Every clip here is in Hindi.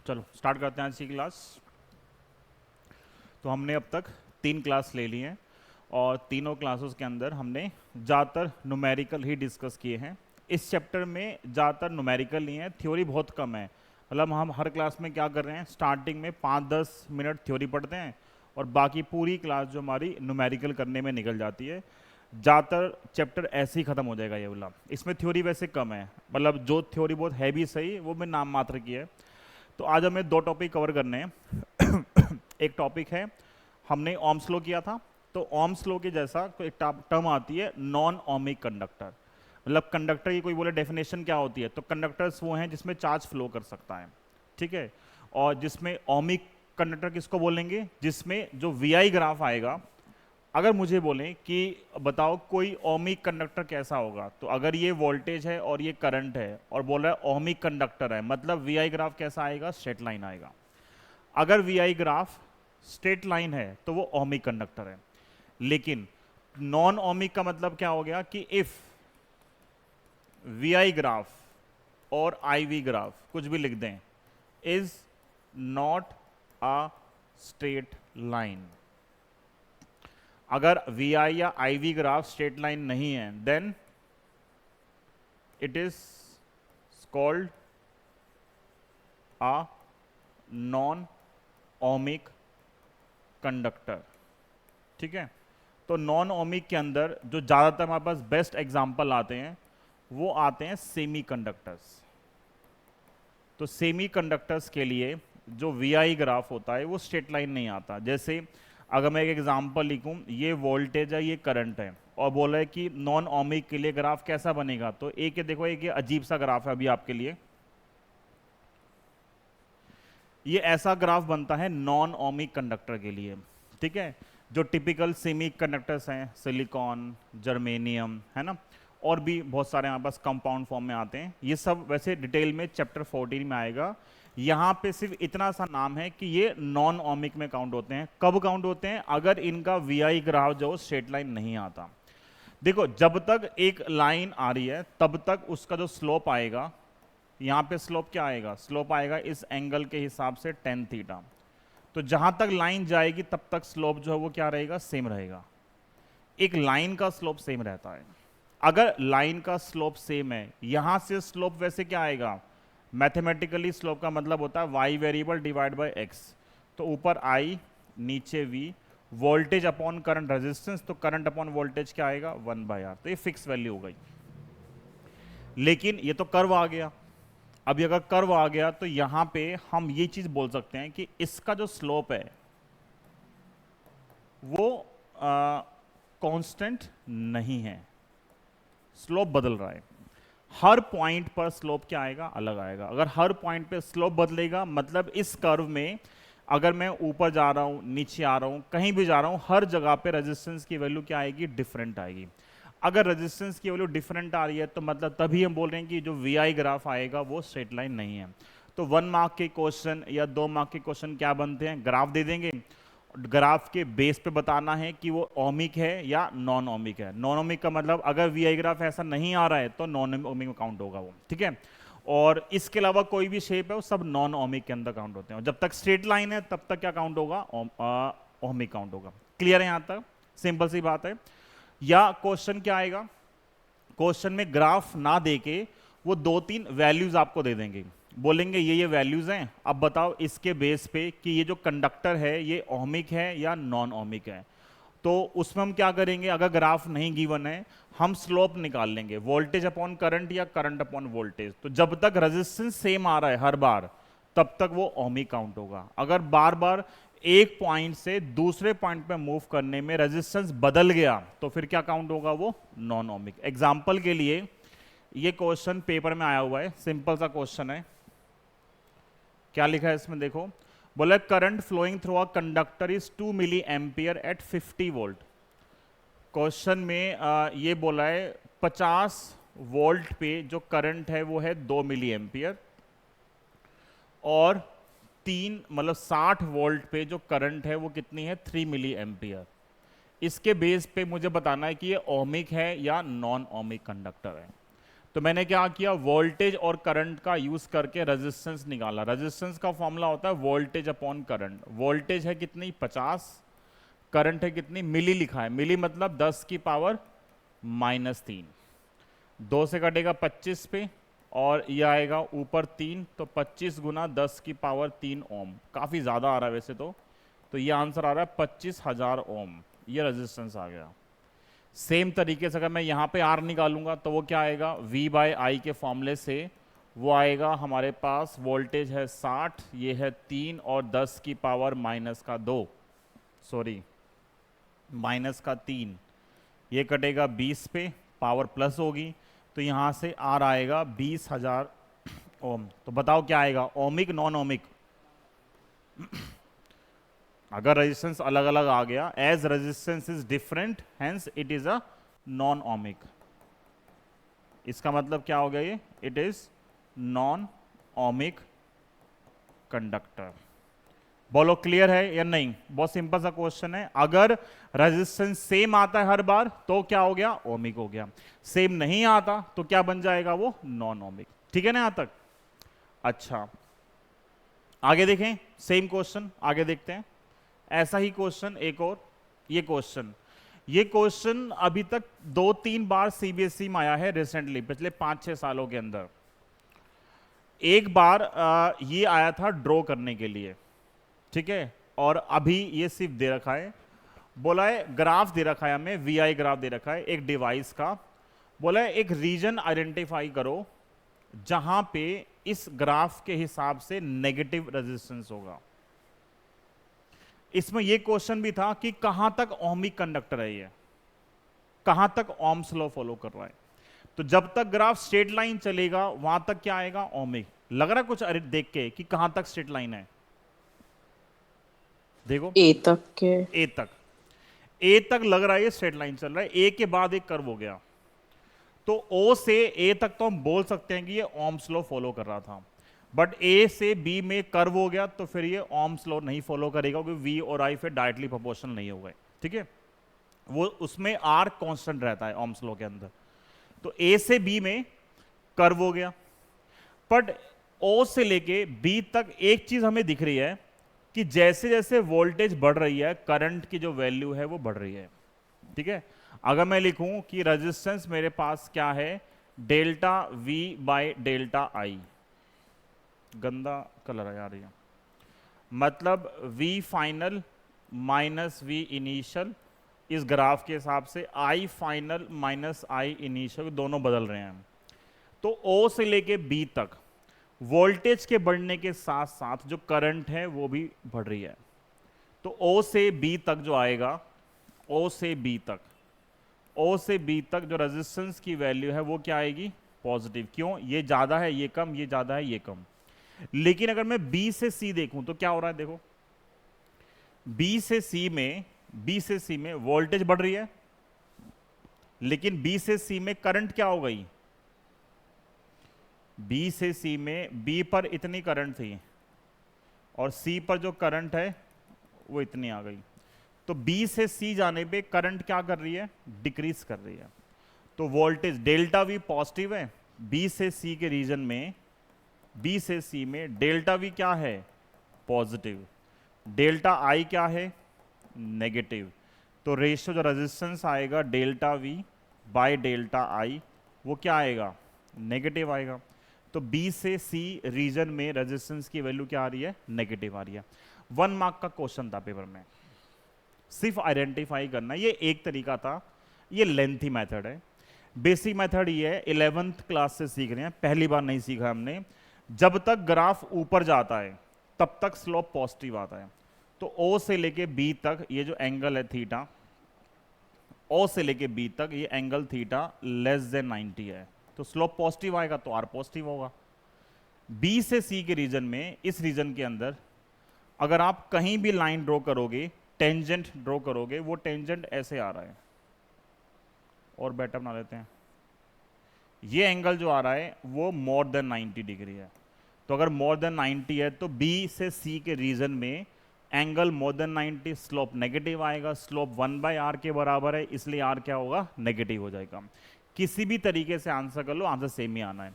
चलो स्टार्ट करते हैं आज की क्लास। तो हमने अब तक 3 क्लास ले ली हैं और तीनों क्लासेस के अंदर हमने ज़्यादातर न्यूमेरिकल ही डिस्कस किए हैं। इस चैप्टर में ज़्यादातर न्यूमेरिकल नहीं है, थ्योरी बहुत कम है। मतलब हम हर क्लास में क्या कर रहे हैं, स्टार्टिंग में 5-10 मिनट थ्योरी पढ़ते हैं और बाकी पूरी क्लास जो हमारी न्यूमेरिकल करने में निकल जाती है। ज़्यादातर चैप्टर ऐसे ही ख़त्म हो जाएगा ये वाला। इसमें थ्योरी वैसे कम है, मतलब जो थ्योरी बहुत है भी सही, वो भी नाम मात्र की है। तो आज हमें 2 टॉपिक कवर करने हैं। एक टॉपिक है, हमने ओम्स लॉ किया था, तो ओम्स लॉ के जैसा कोई एक टर्म आती है नॉन ओमिक कंडक्टर। मतलब कंडक्टर की कोई बोले डेफिनेशन क्या होती है, तो कंडक्टर्स वो हैं जिसमें चार्ज फ्लो कर सकता है, ठीक है। और जिसमें ओमिक कंडक्टर किसको बोलेंगे, जिसमें जो वी ग्राफ आएगा। अगर मुझे बोलें कि बताओ कोई ओमिक कंडक्टर कैसा होगा, तो अगर ये वोल्टेज है और ये करंट है और बोल रहा है ओमिक कंडक्टर है, मतलब वी ग्राफ कैसा आएगा, स्ट्रेट लाइन आएगा। अगर वी ग्राफ स्ट्रेट लाइन है तो वो ओमिक कंडक्टर है। लेकिन नॉन ओमिक का मतलब क्या हो गया कि इफ वी ग्राफ और आई वी ग्राफ कुछ भी लिख दें, is not a straight line. अगर वी आई या I V graph straight line नहीं है, then it is called a non ohmic conductor, ठीक है। तो नॉन ओमिक के अंदर जो ज़्यादातर हमारे पास बेस्ट एग्जाम्पल आते हैं वो आते हैं सेमी कंडक्टर्स। तो सेमी कंडक्टर्स के लिए जो वी आई ग्राफ होता है वो स्ट्रेट लाइन नहीं आता। जैसे अगर मैं एक एग्जांपल लिखूं, ये वोल्टेज है, ये करंट है, और बोला है कि नॉन ओमिक के लिए ग्राफ कैसा बनेगा, तो एक ये देखो, एक ये अजीब सा ग्राफ है अभी आपके लिए। ये ऐसा ग्राफ बनता है नॉन ओमिक कंडक्टर के लिए, ठीक है। जो टिपिकल सेमी कंडक्टर्स हैं, सिलिकॉन, जर्मेनियम, है ना, और भी बहुत सारे हमारे पास कंपाउंड फॉर्म में आते हैं। ये सब वैसे डिटेल में चैप्टर 14 में आएगा। यहाँ पे सिर्फ इतना सा नाम है कि ये नॉन ओमिक में काउंट होते हैं। कब काउंट होते हैं, अगर इनका वी आई ग्राफ जो स्ट्रेट लाइन नहीं आता। देखो, जब तक एक लाइन आ रही है तब तक उसका जो स्लोप आएगा, यहाँ पे स्लोप क्या आएगा, स्लोप आएगा इस एंगल के हिसाब से tan थीटा। तो जहां तक लाइन जाएगी तब तक स्लोप जो है वो क्या रहेगा, सेम रहेगा। एक लाइन का स्लोप सेम रहता है। अगर लाइन का स्लोप सेम है, यहां से स्लोप वैसे क्या आएगा, मैथमेटिकली स्लोप का मतलब होता है y variable divide by x। तो ऊपर I, नीचे v, voltage upon current resistance, तो करंट अपॉन वोल्टेज क्या आएगा, 1/r। तो ये फिक्स वैल्यू हो गई। लेकिन ये तो कर्व आ गया। अभी अगर कर्व आ गया तो यहां पे हम ये चीज बोल सकते हैं कि इसका जो स्लोप है वो कांस्टेंट नहीं है, स्लोप बदल रहा है। हर पॉइंट पर स्लोप क्या आएगा, अलग आएगा। अगर हर पॉइंट पे स्लोप बदलेगा, मतलब इस कर्व में अगर मैं ऊपर जा रहा हूं, नीचे आ रहा हूं, कहीं भी जा रहा हूं, हर जगह पे रेजिस्टेंस की वैल्यू क्या आएगी, डिफरेंट आएगी। अगर रेजिस्टेंस की वैल्यू डिफरेंट आ रही है तो मतलब तभी हम बोल रहे हैं कि जो वी आई ग्राफ आएगा वो स्ट्रेट लाइन नहीं है। तो 1 मार्क के क्वेश्चन या 2 मार्क के क्वेश्चन क्या बनते हैं, ग्राफ दे देंगे, ग्राफ के बेस पे बताना है कि वो ओमिक है या नॉन ओमिक है। नॉन ओमिक का मतलब अगर वी आई ग्राफ ऐसा नहीं आ रहा है तो नॉन ओमिक में काउंट होगा वो, ठीक है। और इसके अलावा कोई भी शेप है वो सब नॉन ओमिक के अंदर काउंट होते हैं। और जब तक स्ट्रेट लाइन है तब तक क्या काउंट होगा, ओमिक काउंट होगा। क्लियर है, यहां तक सिंपल सी बात है। या क्वेश्चन क्या आएगा, क्वेश्चन में ग्राफ ना देके वो 2-3 वैल्यूज आपको दे देंगे, बोलेंगे ये वैल्यूज हैं, अब बताओ इसके बेस पे कि ये जो कंडक्टर है ये ओमिक है या नॉन ओमिक है। तो उसमें हम क्या करेंगे, अगर ग्राफ नहीं गिवन है हम स्लोप निकाल लेंगे, वोल्टेज अपॉन करंट या करंट अपॉन वोल्टेज। तो जब तक रेजिस्टेंस सेम आ रहा है हर बार, तब तक वो ओमिक काउंट होगा। अगर बार बार एक पॉइंट से दूसरे पॉइंट पे मूव करने में रेजिस्टेंस बदल गया तो फिर क्या काउंट होगा, वो नॉन ओमिक। एग्जांपल के लिए ये क्वेश्चन पेपर में आया हुआ है, सिंपल सा क्वेश्चन है। क्या लिखा है इसमें देखो, बोला current flowing through a conductor is 2 milli ampere at 50 volt. Question में ये बोला है 50 वोल्ट पे जो करंट है वो है 2 मिली एम्पियर, और 3 मतलब 60 वोल्ट पे जो करंट है वो कितनी है, 3 मिली एम्पियर। इसके बेस पे मुझे बताना है कि ये ओमिक है या नॉन ओमिक कंडक्टर है। तो मैंने क्या किया, वोल्टेज और करंट का यूज करके रेजिस्टेंस निकाला। रेजिस्टेंस का फॉर्मूला होता है वोल्टेज अपॉन करंट। वोल्टेज है कितनी, 50, करंट है कितनी, मिली लिखा है, मिली मतलब 10 की पावर -3। 2 से कटेगा 25 पे, और ये आएगा ऊपर 3, तो 25 गुना 10 की पावर 3 ओम, काफ़ी ज़्यादा आ रहा है वैसे तो ये आंसर आ रहा है 25,000 ओम, ये रेजिस्टेंस आ गया। सेम तरीके से अगर मैं यहाँ पे R निकालूंगा तो वो क्या आएगा, V/I के फॉर्मूले से वो आएगा हमारे पास, वोल्टेज है 60, ये है 3 और 10 की पावर -2, सॉरी -3, ये कटेगा 20 पे, पावर प्लस होगी, तो यहाँ से R आएगा 20,000 ओम। तो बताओ क्या आएगा, ओमिक नॉन ओमिक? अगर रेजिस्टेंस अलग अलग आ गया, as resistance is different hence it is a non ohmic. इसका मतलब क्या हो गया, ये it is non ohmic conductor. बोलो क्लियर है या नहीं? बहुत सिंपल सा क्वेश्चन है। अगर रेजिस्टेंस सेम आता है हर बार तो क्या हो गया, ओमिक हो गया। सेम नहीं आता तो क्या बन जाएगा, वो नॉन ओमिक। ठीक है ना यहां तक? अच्छा, आगे देखें, सेम क्वेश्चन आगे देखते हैं। ऐसा ही क्वेश्चन एक और, ये क्वेश्चन अभी तक 2-3 बार सीबीएसई में आया है रिसेंटली, पिछले 5-6 सालों के अंदर। एक बार ये आया था ड्रॉ करने के लिए, ठीक है, और अभी ये सिर्फ दे रखा है, बोला है ग्राफ दे रखा है हमें, वीआई ग्राफ दे रखा है एक डिवाइस का, बोला है एक रीजन आइडेंटिफाई करो जहां पे इस ग्राफ के हिसाब से नेगेटिव रेजिस्टेंस होगा। इसमें यह क्वेश्चन भी था कि कहां तक ओमिक कंडक्टर है, ये कहां तक ओम्स लॉ फॉलो कर रहा है। तो जब तक ग्राफ स्ट्रेट लाइन चलेगा वहां तक क्या आएगा, ओमिक। लग रहा है कुछ देख के कि कहां तक स्ट्रेट लाइन है? देखो ए तक के, ए तक लग रहा है ये स्ट्रेट लाइन चल रहा है, ए के बाद एक कर्व हो गया, तो ओ से ए तक तो हम बोल सकते हैं कि ये ओम्स लॉ फॉलो कर रहा था। बट ए से बी में कर्व हो गया तो फिर ये ओम्स लॉ नहीं फॉलो करेगा, क्योंकि वी और आई फिर डायरेक्टली प्रोपोर्शनल नहीं हो गए। ठीक है, वो उसमें आर कांस्टेंट रहता है ओम्स लॉ के अंदर। तो ए से बी में कर्व हो गया, बट ओ से लेके बी तक एक चीज हमें दिख रही है कि जैसे जैसे वोल्टेज बढ़ रही है करंट की जो वैल्यू है वो बढ़ रही है। ठीक है, अगर मैं लिखूं कि रेजिस्टेंस मेरे पास क्या है, डेल्टा वी बाय डेल्टा आई, गंदा कलर है यार ये, मतलब V final minus V initial, इस ग्राफ के हिसाब से I final minus I initial दोनों बदल रहे हैं। तो O से लेके B तक वोल्टेज के बढ़ने के साथ साथ जो करंट है वो भी बढ़ रही है। तो O से B तक जो आएगा, O से B तक जो रेजिस्टेंस की वैल्यू है वो क्या आएगी, पॉजिटिव। क्यों, ये ज्यादा है ये कम, ये ज्यादा है ये कम। लेकिन अगर मैं B से C देखूं तो क्या हो रहा है, देखो B से C में वोल्टेज बढ़ रही है, लेकिन B से C में करंट क्या हो गई, B से C में B पर इतनी करंट थी और C पर जो करंट है वो इतनी आ गई। तो B से C जाने पे करंट क्या कर रही है, डिक्रीज कर रही है। तो वोल्टेज डेल्टा V पॉजिटिव है, B से C के रीजन में, B से C में डेल्टा V क्या है, पॉजिटिव, डेल्टा I क्या है, नेगेटिव। तो रेशियो जो रेजिस्टेंस आएगा delta V by delta I वो क्या आएगा, नेगेटिव आएगा। तो B से C रीजन में रेजिस्टेंस की वैल्यू क्या आ रही है, नेगेटिव आ रही है। 1 मार्क का क्वेश्चन था पेपर में, सिर्फ आइडेंटिफाई करना, ये एक तरीका था, ये लेंथी मेथड है। बेसिक मेथड ये है, 11th क्लास से सीख रहे हैं, पहली बार नहीं सीखा हमने। जब तक ग्राफ ऊपर जाता है तब तक स्लोप पॉजिटिव आता है। तो O से लेके B तक ये जो एंगल है थीटा, O से लेके B तक ये एंगल थीटा लेस देन 90 है, तो स्लोप पॉजिटिव आएगा तो R पॉजिटिव होगा। B से C के रीजन में, इस रीजन के अंदर अगर आप कहीं भी लाइन ड्रॉ करोगे, टेंजेंट ड्रॉ करोगे, वो टेंजेंट ऐसे आ रहा है, और बेटर बना लेते हैं, ये एंगल जो आ रहा है वो मोर देन 90 डिग्री है। तो अगर मोर देन 90 है तो B से C के रीजन में angle more than 90, slope negative आएगा। स्लोप 1/r के बराबर है, इसलिए R क्या होगा, नेगेटिव हो जाएगा। किसी भी तरीके से आंसर कर लो, आंसर सेम ही आना है।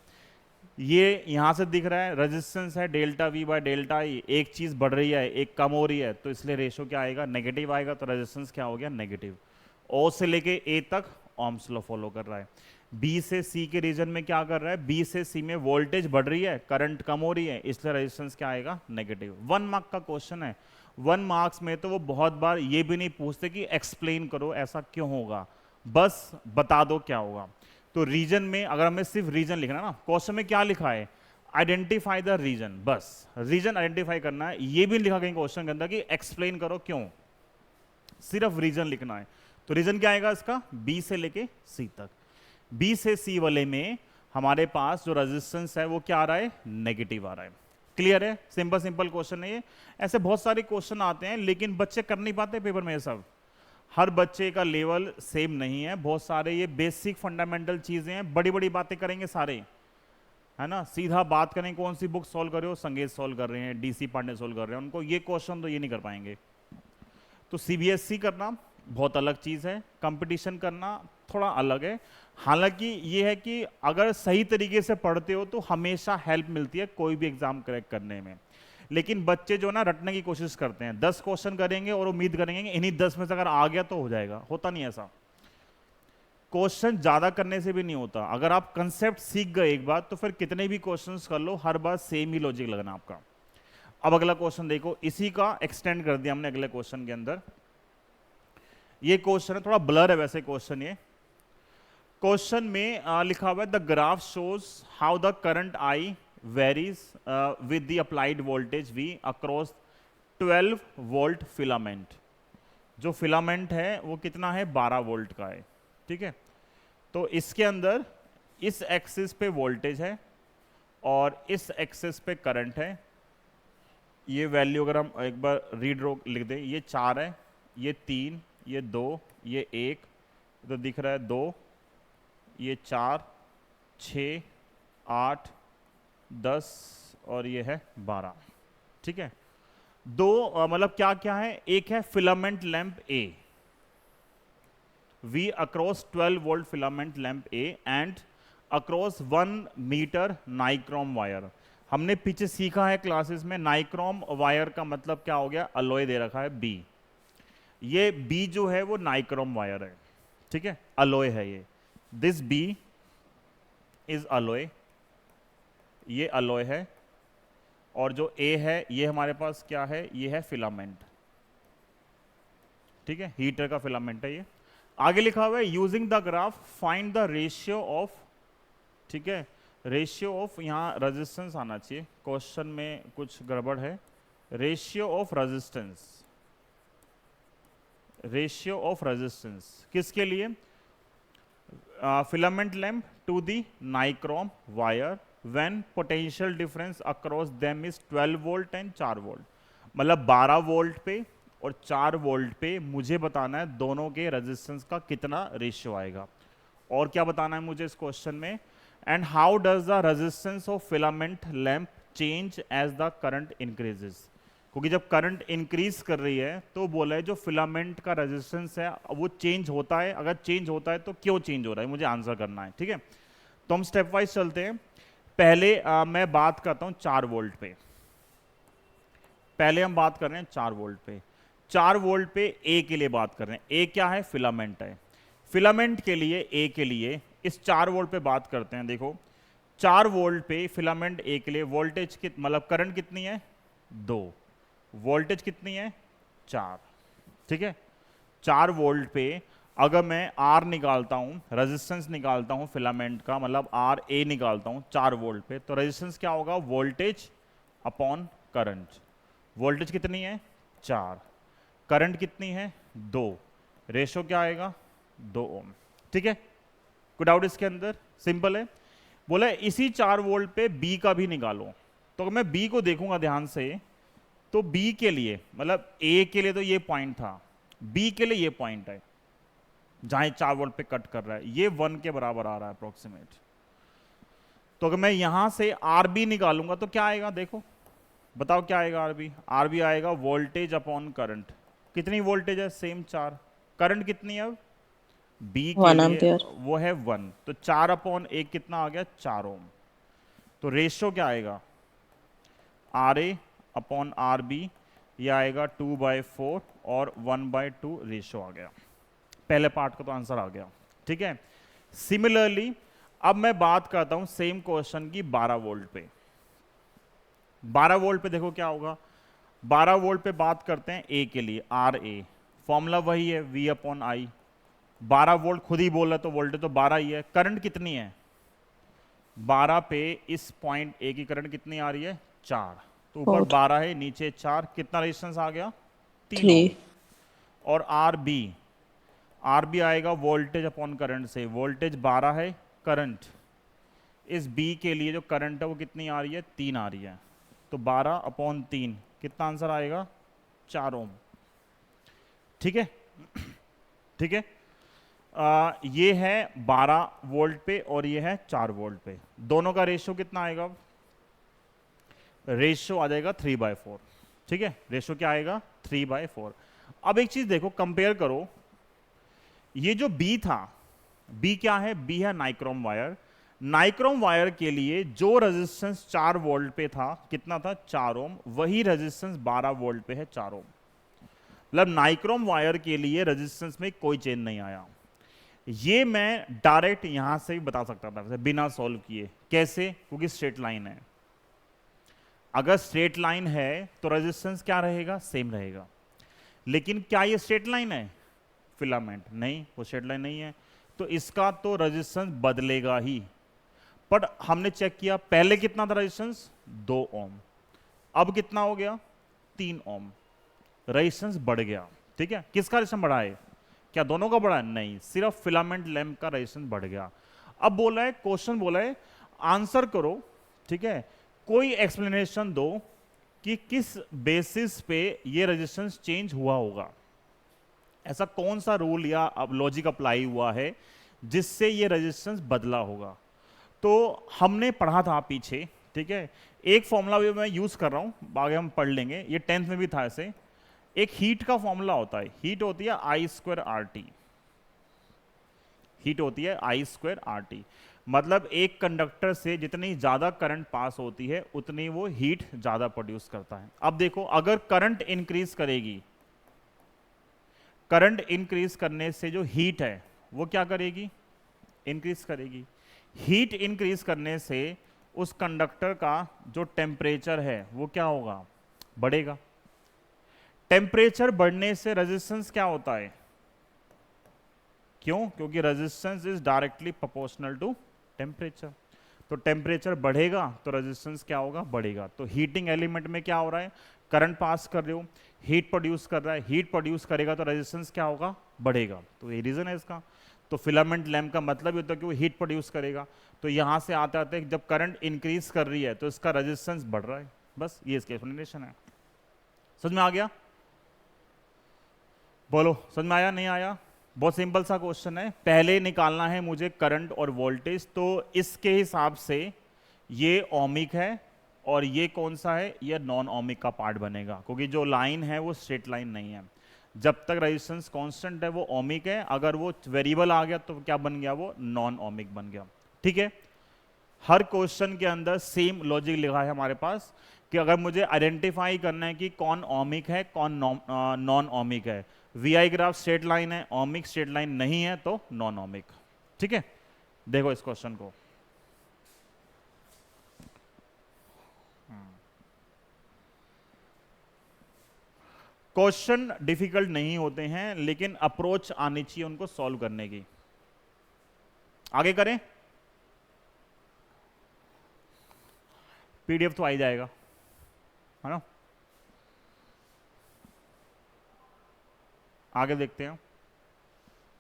ये यहां से दिख रहा है रेजिस्टेंस है delta we by delta E, एक चीज बढ़ रही है एक कम हो रही है, तो इसलिए रेशो क्या आएगा, नेगेटिव आएगा, तो रेजिस्टेंस क्या हो गया, नेगेटिव। ओ से लेके ए तक ओम्स लॉ फॉलो कर रहा है। बी से सी के रीजन में क्या कर रहा है, बी से सी में वोल्टेज बढ़ रही है, करंट कम हो रही है, इसलिए रेजिस्टेंस क्या आएगा, नेगेटिव। 1 मार्क का क्वेश्चन है। 1 मार्क्स में तो वो बहुत बार ये भी नहीं पूछते कि एक्सप्लेन करो ऐसा क्यों होगा, बस बता दो क्या होगा। तो रीजन में अगर हमें सिर्फ रीजन लिखना ना, क्वेश्चन में क्या लिखा है, आइडेंटिफाई द रीजन, बस रीजन आइडेंटिफाई करना है। ये भी लिखा कहीं क्वेश्चन के अंदर कि एक्सप्लेन करो क्यों, सिर्फ रीजन लिखना है। तो रीजन क्या आएगा इसका, बी से लेके सी तक। बी से सी वाले में हमारे पास जो रेजिस्टेंस है वो क्या आ रहा है, नेगेटिव आ रहा है। क्लियर है, सिंपल सिंपल क्वेश्चन है ये। ऐसे बहुत सारे क्वेश्चन आते हैं लेकिन बच्चे कर नहीं पाते पेपर में। ये सब हर बच्चे का लेवल सेम नहीं है, बहुत सारे ये बेसिक फंडामेंटल चीजें हैं, बड़ी बड़ी बातें करेंगे सारे, है ना, सीधा बात करें कौन सी बुक सॉल्व कर रहे हो, संगीत सॉल्व कर रहे हैं, डीसी पांडे सॉल्व कर रहे हैं, उनको ये क्वेश्चन तो ये नहीं कर पाएंगे। तो सीबीएसई करना बहुत अलग चीज है, कंपटीशन करना थोड़ा अलग है। हालांकि ये है कि अगर सही तरीके से पढ़ते हो तो हमेशा हेल्प मिलती है कोई भी एग्जाम क्रैक करने में। लेकिन बच्चे जो ना रटने की कोशिश करते हैं, 10 क्वेश्चन करेंगे और उम्मीद करेंगे कि इन्हीं 10 में से अगर आ गया तो हो जाएगा, होता नहीं ऐसा। क्वेश्चन ज्यादा करने से भी नहीं होता। अगर आप कंसेप्ट सीख गए एक बार तो फिर कितने भी क्वेश्चंस कर लो, हर बार सेम ही लॉजिक लगना आपका। अब अगला क्वेश्चन देखो, इसी का एक्सटेंड कर दिया हमने अगले क्वेश्चन के अंदर। ये क्वेश्चन है, थोड़ा ब्लर है वैसे क्वेश्चन। ये क्वेश्चन में लिखा हुआ है the graph shows how the current I varies with the applied voltage V across 12 volt filament. जो फिलामेंट है वो कितना है, 12 वोल्ट का है, ठीक है। तो इसके अंदर इस एक्सिस पे वोल्टेज है और इस एक्सिस पे करंट है। ये वैल्यू अगर हम एक बार रीड रो लिख दें, ये 4 है, ये 3, ये 2, ये 1, तो दिख रहा है 2, ये 4, 6, 8, 10 और ये है 12, ठीक है। दो मतलब क्या क्या है, एक है filament lamp A, V across 12 volt filament lamp A and across 1 meter nichrome wire. हमने पीछे सीखा है क्लासेस में, नाइक्रोम वायर का मतलब क्या हो गया, अलॉय दे रखा है बी। ये बी जो है वो नाइक्रोम वायर है, ठीक है, अलॉय है ये। दिस बी इज अलॉय, ये अलॉय है। और जो ए है ये हमारे पास क्या है, ये है फिलामेंट, ठीक है, हीटर का फिलामेंट है ये। आगे लिखा हुआ है using the graph find the ratio of, ठीक है, रेशियो ऑफ, यहां रेजिस्टेंस आना चाहिए, क्वेश्चन में कुछ गड़बड़ है। Ratio of resistance, ratio of resistance किसके लिए, filament lamp to the nichrome wire when potential difference across them is 12 volt and 4 volt. मतलब 12 वोल्ट पे और 4 वोल्ट पे मुझे बताना है दोनों के रेजिस्टेंस का कितना रेशियो आएगा। और क्या बताना है मुझे इस क्वेश्चन में, and how does the resistance of filament lamp change as the current increases. क्योंकि जब करंट इंक्रीज कर रही है तो बोला है जो फिलामेंट का रेजिस्टेंस है वो चेंज होता है, अगर चेंज होता है तो क्यों चेंज हो रहा है, मुझे आंसर करना है, ठीक है। तो हम स्टेप वाइज चलते हैं। पहले मैं बात करता हूं 4 वोल्ट पे, पहले हम बात कर रहे हैं 4 वोल्ट पे। 4 वोल्ट पे ए के लिए बात कर रहे हैं। ए क्या है, फिलामेंट है। फिलामेंट के लिए, ए के लिए इस 4 वोल्ट पे बात करते हैं। देखो 4 वोल्ट पे फिलामेंट ए के लिए वोल्टेज मतलब करंट कितनी है, 2, वोल्टेज कितनी है, 4, ठीक है। 4 वोल्ट पे अगर मैं आर निकालता हूं, रेजिस्टेंस निकालता हूं फिलामेंट का, मतलब आर ए निकालता हूं 4 वोल्ट पे, तो रेजिस्टेंस क्या होगा, वोल्टेज अपॉन करंट। वोल्टेज कितनी है, 4, करंट कितनी है, 2, रेशो क्या आएगा, 2 ओम, ठीक है। कोई डाउट इसके अंदर, सिंपल है। बोला इसी 4 वोल्ट पे बी का भी निकालो, तो अगर मैं बी को देखूंगा ध्यान से तो बी के लिए, मतलब ए के लिए तो ये पॉइंट था, बी के लिए ये पॉइंट है जहां 4 वोल्ट पे कट कर रहा है, ये 1 के बराबर आ रहा है अप्रोक्सीमेट। तो अगर मैं यहां से आर बी निकालूंगा तो क्या आएगा, देखो बताओ क्या आएगा, आर बी, आर बी आएगा वोल्टेज अपॉन करंट। कितनी वोल्टेज है, सेम 4, करंट कितनी है अब बी के 1 लिए एम्पियर। वो है 1, तो 4/1 कितना आ गया, 4 ओम। तो रेशियो क्या आएगा, RA/RB, ये आएगा 2/4 और 1/2 रेशियो आ गया। पहले पार्ट का तो आंसर आ गया, ठीक है। सिमिलरली अब मैं बात करता हूं सेम क्वेश्चन की 12 वोल्ट पे। 12 वोल्ट पे देखो क्या होगा, 12 वोल्ट पे बात करते हैं ए के लिए, RA फॉर्मूला वही है V/I। 12 वोल्ट खुद ही बोल रहा तो वोल्टेज तो 12 ही है। करंट कितनी है 12 पे, इस पॉइंट ए की करंट कितनी आ रही है 4, तो ऊपर 4। 12 है नीचे 4, कितना रेजिस्टेंस आ गया 3 ओम। 3। और आर बी आएगा वोल्टेज अपॉन करंट से, वोल्टेज 12 है, करंट इस बी के लिए जो करंट है वो कितनी आ रही है 3 आ रही है, तो 12/3 कितना आंसर आएगा 4 ओम। ठीक है, ठीक है। ये है 12 वोल्ट पे और ये है 4 वोल्ट पे, दोनों का रेशियो कितना आएगा, रेशियो आ जाएगा 3/4। ठीक है, रेशियो क्या आएगा 3/4। अब एक चीज देखो, कंपेयर करो, ये जो बी था, बी क्या है, बी है नाइक्रोम वायर। नाइक्रोम वायर के लिए जो रेजिस्टेंस 4 वोल्ट पे था कितना था 4 ओम, वही रेजिस्टेंस 12 वोल्ट पे है 4 ओम। मतलब नाइक्रोम वायर के लिए रेजिस्टेंस में कोई चेंज नहीं आया। ये मैं डायरेक्ट यहां से भी बता सकता था वैसे बिना सॉल्व किए। कैसे, क्योंकि स्ट्रेट लाइन है। अगर स्ट्रेट लाइन है तो रेजिस्टेंस क्या रहेगा, सेम रहेगा। लेकिन क्या ये स्ट्रेट लाइन है, फिलामेंट नहीं, वो स्ट्रेट लाइन नहीं है, तो इसका तो रेजिस्टेंस बदलेगा ही। पर हमने चेक किया, पहले कितना था रेजिस्टेंस 2 ओम, अब कितना हो गया 3 ओम, रेजिस्टेंस बढ़ गया। ठीक है, किसका रेजिस्टेंस बढ़ा है, क्या दोनों का बढ़ा है, नहीं, सिर्फ फिलामेंट लैंप का रेजिस्टेंस बढ़ गया। अब बोला है, क्वेश्चन बोला है आंसर करो, ठीक है, कोई एक्सप्लेनेशन दो कि किस बेसिस पे ये रेजिस्टेंस चेंज हुआ होगा। ऐसा कौन सा रूल या अब लॉजिक अप्लाई हुआ है जिससे ये रेजिस्टेंस बदला होगा। तो हमने पढ़ा था पीछे, ठीक है, एक फॉर्मूला भी मैं यूज कर रहा हूं, आगे हम पढ़ लेंगे, ये 10th में भी था ऐसे। एक हीट का फॉर्मूला होता है, हीट होती है I²RT, हीट होती है I²RT। मतलब एक कंडक्टर से जितनी ज्यादा करंट पास होती है उतनी वो हीट ज्यादा प्रोड्यूस करता है। अब देखो, अगर करंट इंक्रीज करेगी, करंट इंक्रीज करने से जो हीट है वो क्या करेगी, इंक्रीज करेगी। हीट इंक्रीज करने से उस कंडक्टर का जो टेम्परेचर है वो क्या होगा, बढ़ेगा। टेम्परेचर बढ़ने से रेजिस्टेंस क्या होता है, क्यों, क्योंकि resistance is directly proportional to temperature. तो टेम्परेचर बढ़ेगा तो रेजिस्टेंस क्या होगा, बढ़ेगा। तो हीटिंग एलिमेंट में क्या हो रहा है, करंट पास कर रहे हो, हीट प्रोड्यूस कर रहा है, हीट प्रोड्यूस करेगा तो रेजिस्टेंस क्या होगा, बढ़ेगा। तो ये रीजन है इसका। तो फिलामेंट लैंप का मतलब ये होता है कि वो हीट प्रोड्यूस करेगा। तो यहां से आते आते जब करंट इंक्रीज कर रही है तो इसका रेजिस्टेंस बढ़ रहा है। बस ये इसकी एक्सप्लेनेशन है। समझ में आ गया, बोलो समझ में आया नहीं आया। बहुत सिंपल सा क्वेश्चन है, पहले निकालना है मुझे करंट और वोल्टेज, तो इसके हिसाब से ये ओमिक है और ये कौन सा है, ये नॉन ओमिक का पार्ट बनेगा, क्योंकि जो लाइन है वो स्ट्रेट लाइन नहीं है। जब तक रेजिस्टेंस कांस्टेंट है वो ओमिक है, अगर वो वेरिएबल आ गया तो क्या बन गया, वो नॉन ओमिक बन गया। ठीक है, हर क्वेश्चन के अंदर सेम लॉजिक लिखा है हमारे पास कि अगर मुझे आइडेंटिफाई करना है कि कौन ओमिक है कौन नॉन ओमिक है, वीआई ग्राफ स्ट्रेट लाइन है, ओमिक स्ट्रेट लाइन नहीं है तो नॉन ओमिक। ठीक है, देखो इस क्वेश्चन को, क्वेश्चन डिफिकल्ट नहीं होते हैं लेकिन अप्रोच आनी चाहिए उनको सॉल्व करने की। आगे करें, पीडीएफ तो आ ही जाएगा, है ना। आगे देखते हैं।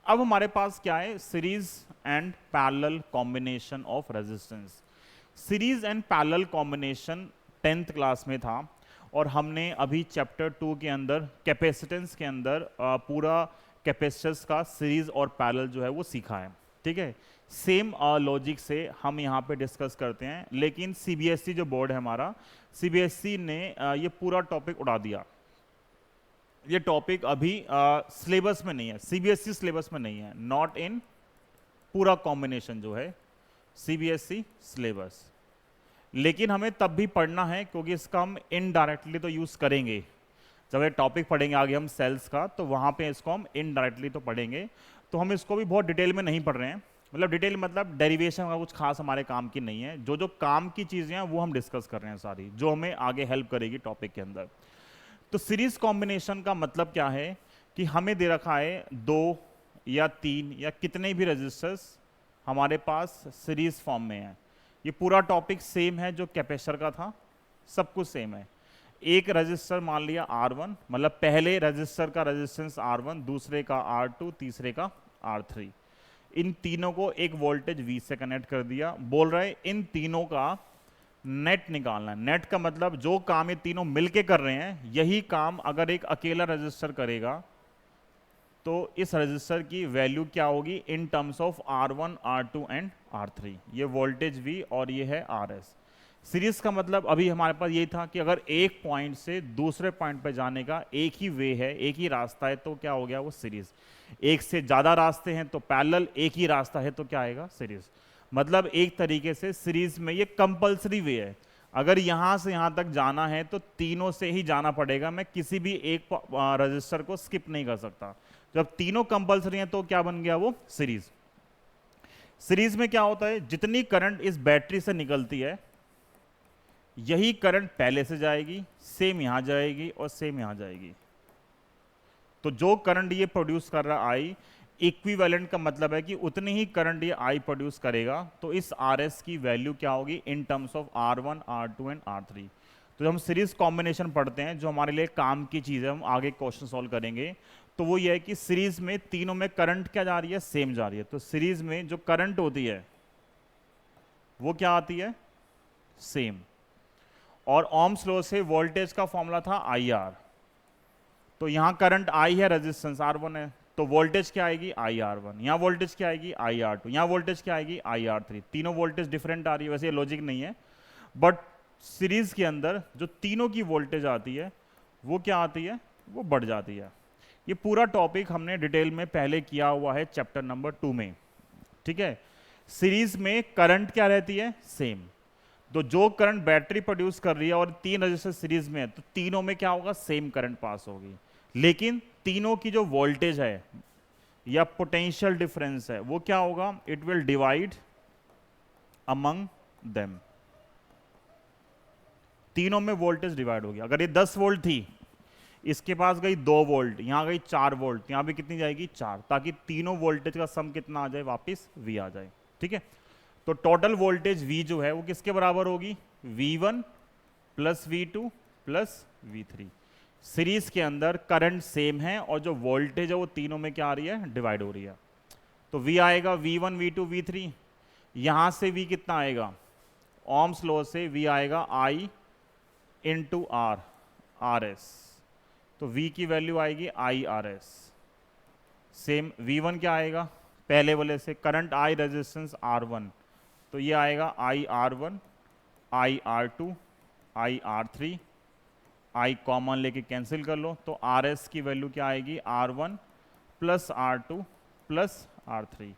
अब हमारे पास क्या है, series and parallel combination of resistance. Series and parallel combination 10th class में था और हमने अभी चैप्टर 2 के अंदर कैपेसिटेंस के अंदर पूरा कैपेसिटर्स का सीरीज और पैरेलल जो है वो सीखा है। ठीक है, सेम लॉजिक से हम यहाँ पे डिस्कस करते हैं, लेकिन सीबीएसई जो बोर्ड है हमारा, सीबीएसई ने ये पूरा टॉपिक उड़ा दिया। ये टॉपिक अभी सिलेबस में नहीं है, सीबीएसई सिलेबस में नहीं है, नॉट इन पूरा कॉम्बिनेशन जो है सीबीएसई सिलेबस। लेकिन हमें तब भी पढ़ना है क्योंकि इसका हम इनडायरेक्टली तो यूज करेंगे। जब ये टॉपिक पढ़ेंगे आगे हम सेल्स का, तो वहां पे इसको हम इनडायरेक्टली तो पढ़ेंगे। तो हम इसको भी बहुत डिटेल में नहीं पढ़ रहे हैं, मतलब डिटेल मतलब डेरिवेशन का कुछ खास हमारे काम की नहीं है। जो जो काम की चीजें हैं वो हम डिस्कस कर रहे हैं सारी, जो हमें आगे हेल्प करेगी टॉपिक के अंदर। तो सीरीज कॉम्बिनेशन का मतलब क्या है कि हमें दे रखा है 2 या 3 या कितने भी रजिस्टर्स हमारे पास सीरीज फॉर्म में है। ये पूरा टॉपिक सेम है जो कैपेसिटर का था, सब कुछ सेम है। एक रजिस्टर मान लिया R1, मतलब पहले रजिस्टर का रेजिस्टेंस R1, दूसरे का R2, तीसरे का R3। इन तीनों को एक वोल्टेज V से कनेक्ट कर दिया। बोल रहे इन तीनों का नेट निकालना है। नेट का मतलब जो काम ये तीनों मिलके कर रहे हैं, यही काम अगर एक अकेला रजिस्टर करेगा तो इस रजिस्टर की वैल्यू क्या होगी in terms of R1, R2 and R3। ये वोल्टेज V और ये है RS। सीरीज का मतलब अभी हमारे पास ये था कि अगर एक पॉइंट से दूसरे पॉइंट पर जाने का एक ही वे है, एक ही रास्ता है, तो क्या हो गया वो सीरीज। एक से ज्यादा रास्ते हैं तो पैरेलल, एक ही रास्ता है तो क्या आएगा सीरीज। मतलब एक तरीके से सीरीज में ये कंपलसरी वे है। अगर यहां से यहां तक जाना है तो तीनों से ही जाना पड़ेगा, मैं किसी भी एक रजिस्टर को स्किप नहीं कर सकता। जब तीनों कंपलसरी हैं तो क्या बन गया वो सीरीज। सीरीज में क्या होता है, जितनी करंट इस बैटरी से निकलती है यही करंट पहले से जाएगी, सेम यहां जाएगी और सेम यहां जाएगी। तो जो करंट ये प्रोड्यूस कर रहा आई, इक्विवेलेंट का मतलब है कि उतनी ही करंट ये आई प्रोड्यूस करेगा। तो इस RS की वैल्यू क्या होगी in terms of R1, R2 and R3। तो जब हम सीरीज कॉम्बिनेशन पढ़ते हैं, जो हमारे लिए काम की चीज है, हम आगे क्वेश्चन सॉल्व करेंगे, तो वो ये है कि सीरीज में तीनों में करंट क्या जा रही है, सेम जा रही है। तो सीरीज में जो करंट होती है वो क्या आती है, सेम। और ओम्स लॉ से वोल्टेज का फॉर्मूला था IR। तो यहां करंट I है, रेजिस्टेंस R1 है, तो वोल्टेज क्या आएगी IR1। यहां वोल्टेज क्या आएगी IR2। यहां वोल्टेज क्या आएगी IR3। तीनों वोल्टेज डिफरेंट आ रही है, वैसे ये लॉजिक नहीं है, बट सीरीज के अंदर जो तीनों की वोल्टेज आती है वो क्या आती है, वो बढ़ जाती है। ये पूरा टॉपिक हमने डिटेल में पहले किया हुआ है चैप्टर नंबर 2 में, ठीक है। सीरीज में करंट क्या रहती है, सेम। तो जो करंट बैटरी प्रोड्यूस कर रही है और 3 रजिस्टर सीरीज में है, तो तीनों में क्या होगा, सेम करंट पास होगी। लेकिन तीनों की जो वोल्टेज है या पोटेंशियल डिफरेंस है वो क्या होगा, it will divide among them. तीनों में वोल्टेज डिवाइड होगी। अगर ये 10 वोल्ट थी, इसके पास गई 2 वोल्ट, यहां गई 4 वोल्ट, यहां भी कितनी जाएगी 4, ताकि तीनों वोल्टेज का सम कितना आ जाए, वापस V आ जाए, ठीक है। तो टोटल वोल्टेज V जो है वो किसके बराबर होगी, V1 plus V2 plus V3। Series के अंदर करंट सेम है और जो वोल्टेज है वो तीनों में क्या आ रही है, डिवाइड हो रही है। तो V आएगा V1, V2, V3। यहां से V कितना आएगा, ओम्स लॉ से V आएगा I इंटू R, RS। तो V की वैल्यू आएगी IRS। सेम V1 क्या आएगा, पहले वाले से करंट I, रेजिस्टेंस R1, तो ये आएगा IR1, IR2, IR3। I common लेके कैंसिल कर लो, तो RS की वैल्यू क्या आएगी, R1 plus R2 plus R3।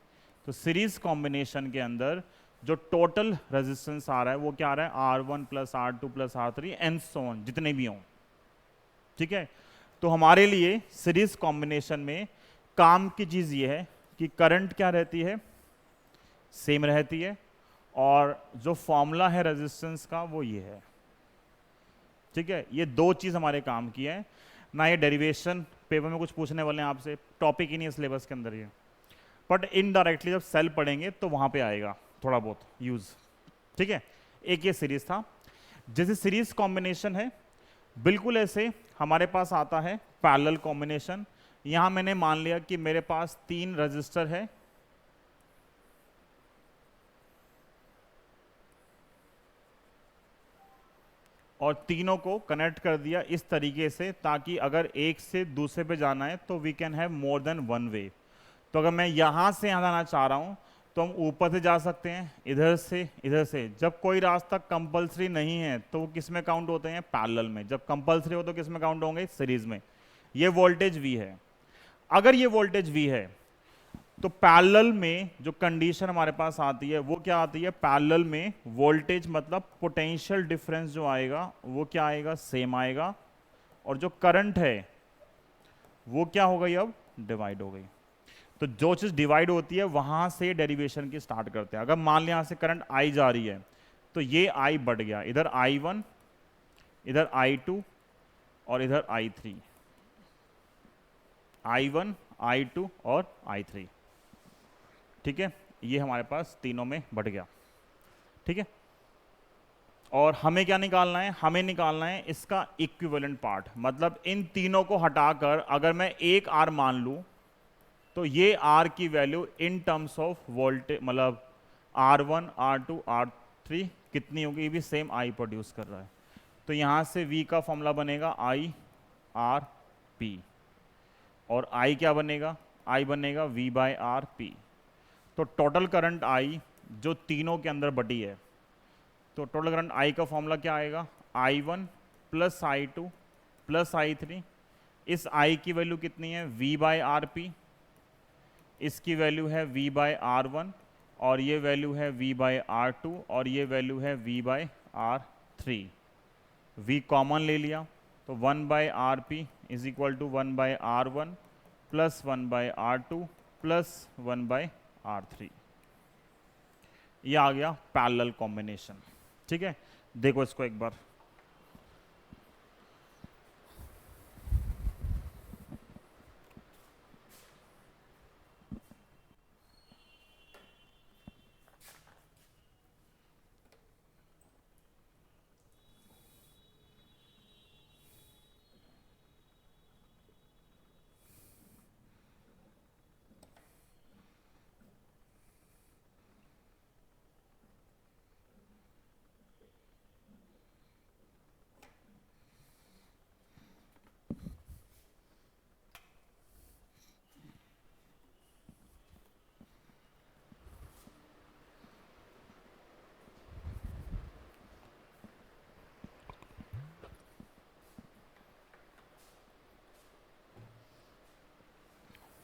तो सीरीज कॉम्बिनेशन के अंदर जो टोटल रेजिस्टेंस आ रहा है वो क्या आ रहा है, R1 plus R2 plus R3 and so on, जितने भी हों, ठीक है। तो हमारे लिए सीरीज कॉम्बिनेशन में काम की चीज ये है कि करंट क्या रहती है, सेम रहती है, और जो फॉर्मूला है रेजिस्टेंस का वो ये है, ठीक है। ये 2 चीज हमारे काम की है ना। ये डेरिवेशन पेपर में कुछ पूछने वाले हैं आपसे, टॉपिक ही नहीं है सिलेबस के अंदर ये, बट इनडायरेक्टली जब सेल पढ़ेंगे तो वहां पे आएगा थोड़ा बहुत यूज, ठीक है। एक ये सीरीज था। जैसे सीरीज कॉम्बिनेशन है, बिल्कुल ऐसे हमारे पास आता है पैरेलल कॉम्बिनेशन। यहां मैंने मान लिया कि मेरे पास 3 रजिस्टर है, और तीनों को कनेक्ट कर दिया इस तरीके से, ताकि अगर एक से दूसरे पे जाना है तो we can have more than one way. तो अगर मैं यहां से यहां जाना चाह रहा हूं तो हम ऊपर से जा सकते हैं, इधर से, इधर से। जब कोई रास्ता कंपलसरी नहीं है तो वो किस में काउंट होते हैं, पैरेलल में। जब कंपलसरी हो तो किस में काउंट होंगे, सीरीज में। ये वोल्टेज V है। अगर ये वोल्टेज V है तो पैरेलल में जो कंडीशन हमारे पास आती है वो क्या आती है, पैरेलल में वोल्टेज मतलब पोटेंशियल डिफरेंस जो आएगा वो क्या आएगा, सेम आएगा, और जो करंट है वो क्या हो गई, अब डिवाइड हो गई। तो जो चीज डिवाइड होती है वहां से डेरिवेशन की स्टार्ट करते हैं। अगर मान लिया यहां से करंट I जा रही है तो ये I बढ़ गया, इधर I1, इधर I2 और इधर I3, I1, I2 और I3, ठीक है, ये हमारे पास तीनों में बढ़ गया, ठीक है। और हमें क्या निकालना है, हमें निकालना है इसका इक्विवेलेंट पार्ट, मतलब इन तीनों को हटाकर अगर मैं एक R मान लूं तो ये R की value in terms of voltage मतलब R1, R2, R3 कितनी होगी, ये भी सेम I प्रोड्यूस कर रहा है। तो यहां से V का फॉर्मूला बनेगा I R P, और I क्या बनेगा, I बनेगा V बाय R P। तो टोटल करंट I जो तीनों के अंदर बटी है, तो टोटल करंट I का फॉर्मूला क्या आएगा, I1 plus I2 plus I3। इस I की वैल्यू कितनी है, V बाय आर पी, इसकी वैल्यू है V बाय R1, और ये वैल्यू है V बाय R2, और ये वैल्यू है V bye R3। V common ले लिया तो 1 by R P is equal to 1 by R1 plus 1 by R2 plus 1 by R3। ये आ गया पैरेलल कॉम्बिनेशन, ठीक है। देखो इसको एक बार,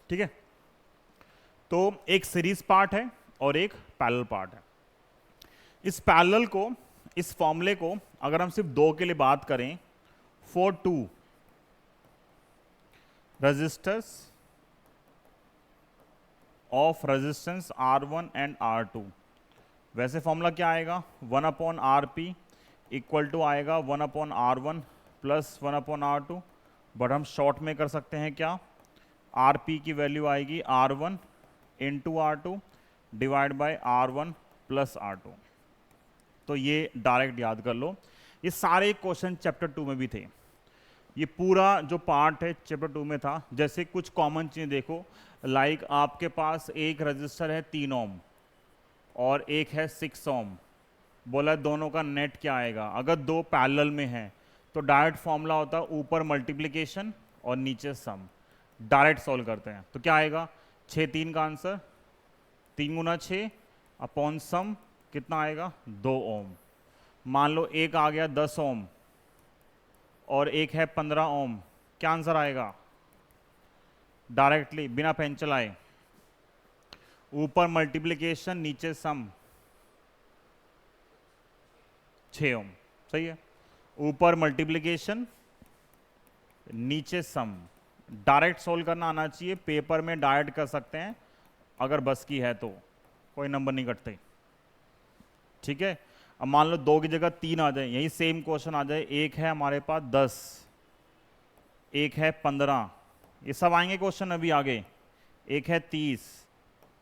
ठीक है। तो एक सीरीज पार्ट है और एक पैरेलल पार्ट है। इस पैरेलल को, इस फॉर्मूले को अगर हम सिर्फ दो के लिए बात करें, for two resistors of resistance R1 and R2, वैसे फॉर्मूला क्या आएगा, 1 upon R P equal to आएगा 1 upon R1 plus 1 upon R2, but हम शॉर्ट में कर सकते हैं क्या, आर पी की वैल्यू आएगी R1 into R2 divide by R1 plus R2। तो ये डायरेक्ट याद कर लो, ये सारे क्वेश्चन चैप्टर 2 में भी थे, ये पूरा जो पार्ट है चैप्टर 2 में था। जैसे कुछ कॉमन चीज़ें देखो, लाइक आपके पास एक रजिस्टर है 3 ओम और एक है 6 ओम, बोला दोनों का नेट क्या आएगा। अगर दो पैरेलल में है तो डायरेक्ट फॉर्मूला होता है ऊपर मल्टीप्लिकेशन और नीचे सम, डायरेक्ट सॉल्व करते हैं तो क्या आएगा, 6 3 का आंसर 3 गुना 6 अपॉन सम कितना आएगा 2 ओम। मान लो एक आ गया 10 ओम और एक है 15 ओम, क्या आंसर आएगा, डायरेक्टली बिना पेन चलाए ऊपर मल्टीप्लिकेशन नीचे सम, 6 ओम, सही है। ऊपर मल्टीप्लिकेशन नीचे सम, डायरेक्ट सोल्व करना आना चाहिए, पेपर में डायरेक्ट कर सकते हैं अगर बस की है तो, कोई नंबर नहीं कटते, ठीक है। अब मान लो 2 की जगह 3 आ जाए, यही सेम क्वेश्चन आ जाए, एक है हमारे पास 10, एक है 15, ये सब आएंगे क्वेश्चन अभी आगे, एक है 30,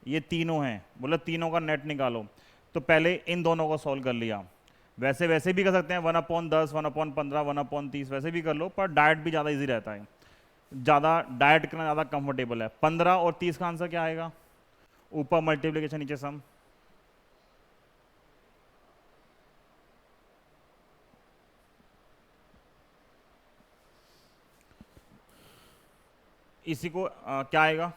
ये तीनों हैं, बोले तीनों का नेट निकालो, तो पहले इन दोनों को सॉल्व कर लिया। वैसे वैसे भी कर सकते हैं 1/10, 1/15, 1/30, वैसे भी कर लो, पर डायरेक्ट भी ज़्यादा इजी रहता है, ज़्यादा डायरेक्ट करना ज़्यादा कंफर्टेबल है। 15 और 30 का आंसर क्या आएगा, ऊपर मल्टीप्लिकेशन नीचे सम, इसी को क्या आएगा,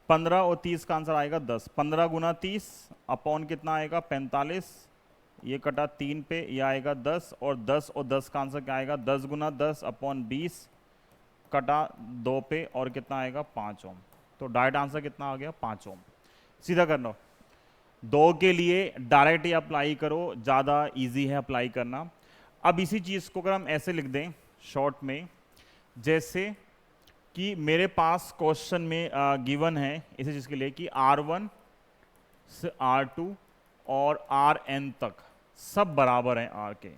15 और 30 का आंसर आएगा 10, 15 गुना 30 अपॉन कितना आएगा 45, ये कटा 3 पे, ये आएगा 10, और 10 और 10 का आंसर क्या आएगा, 10 गुना 10 अपॉन 20, कटा 2 पे और कितना आएगा 5 ओम। तो डायरेक्ट आंसर कितना आ गया 5 ओम। सीधा करना, 2 के लिए डायरेक्ट ही अप्लाई करो, ज़्यादा इजी है अप्लाई करना। अब इसी चीज़ को अगर हम ऐसे लिख दें शॉर्ट में, जैसे कि मेरे पास क्वेश्चन में गिवन है इसी चीज़ के लिए कि R1 से R2 और Rn तक सब बराबर हैं R के,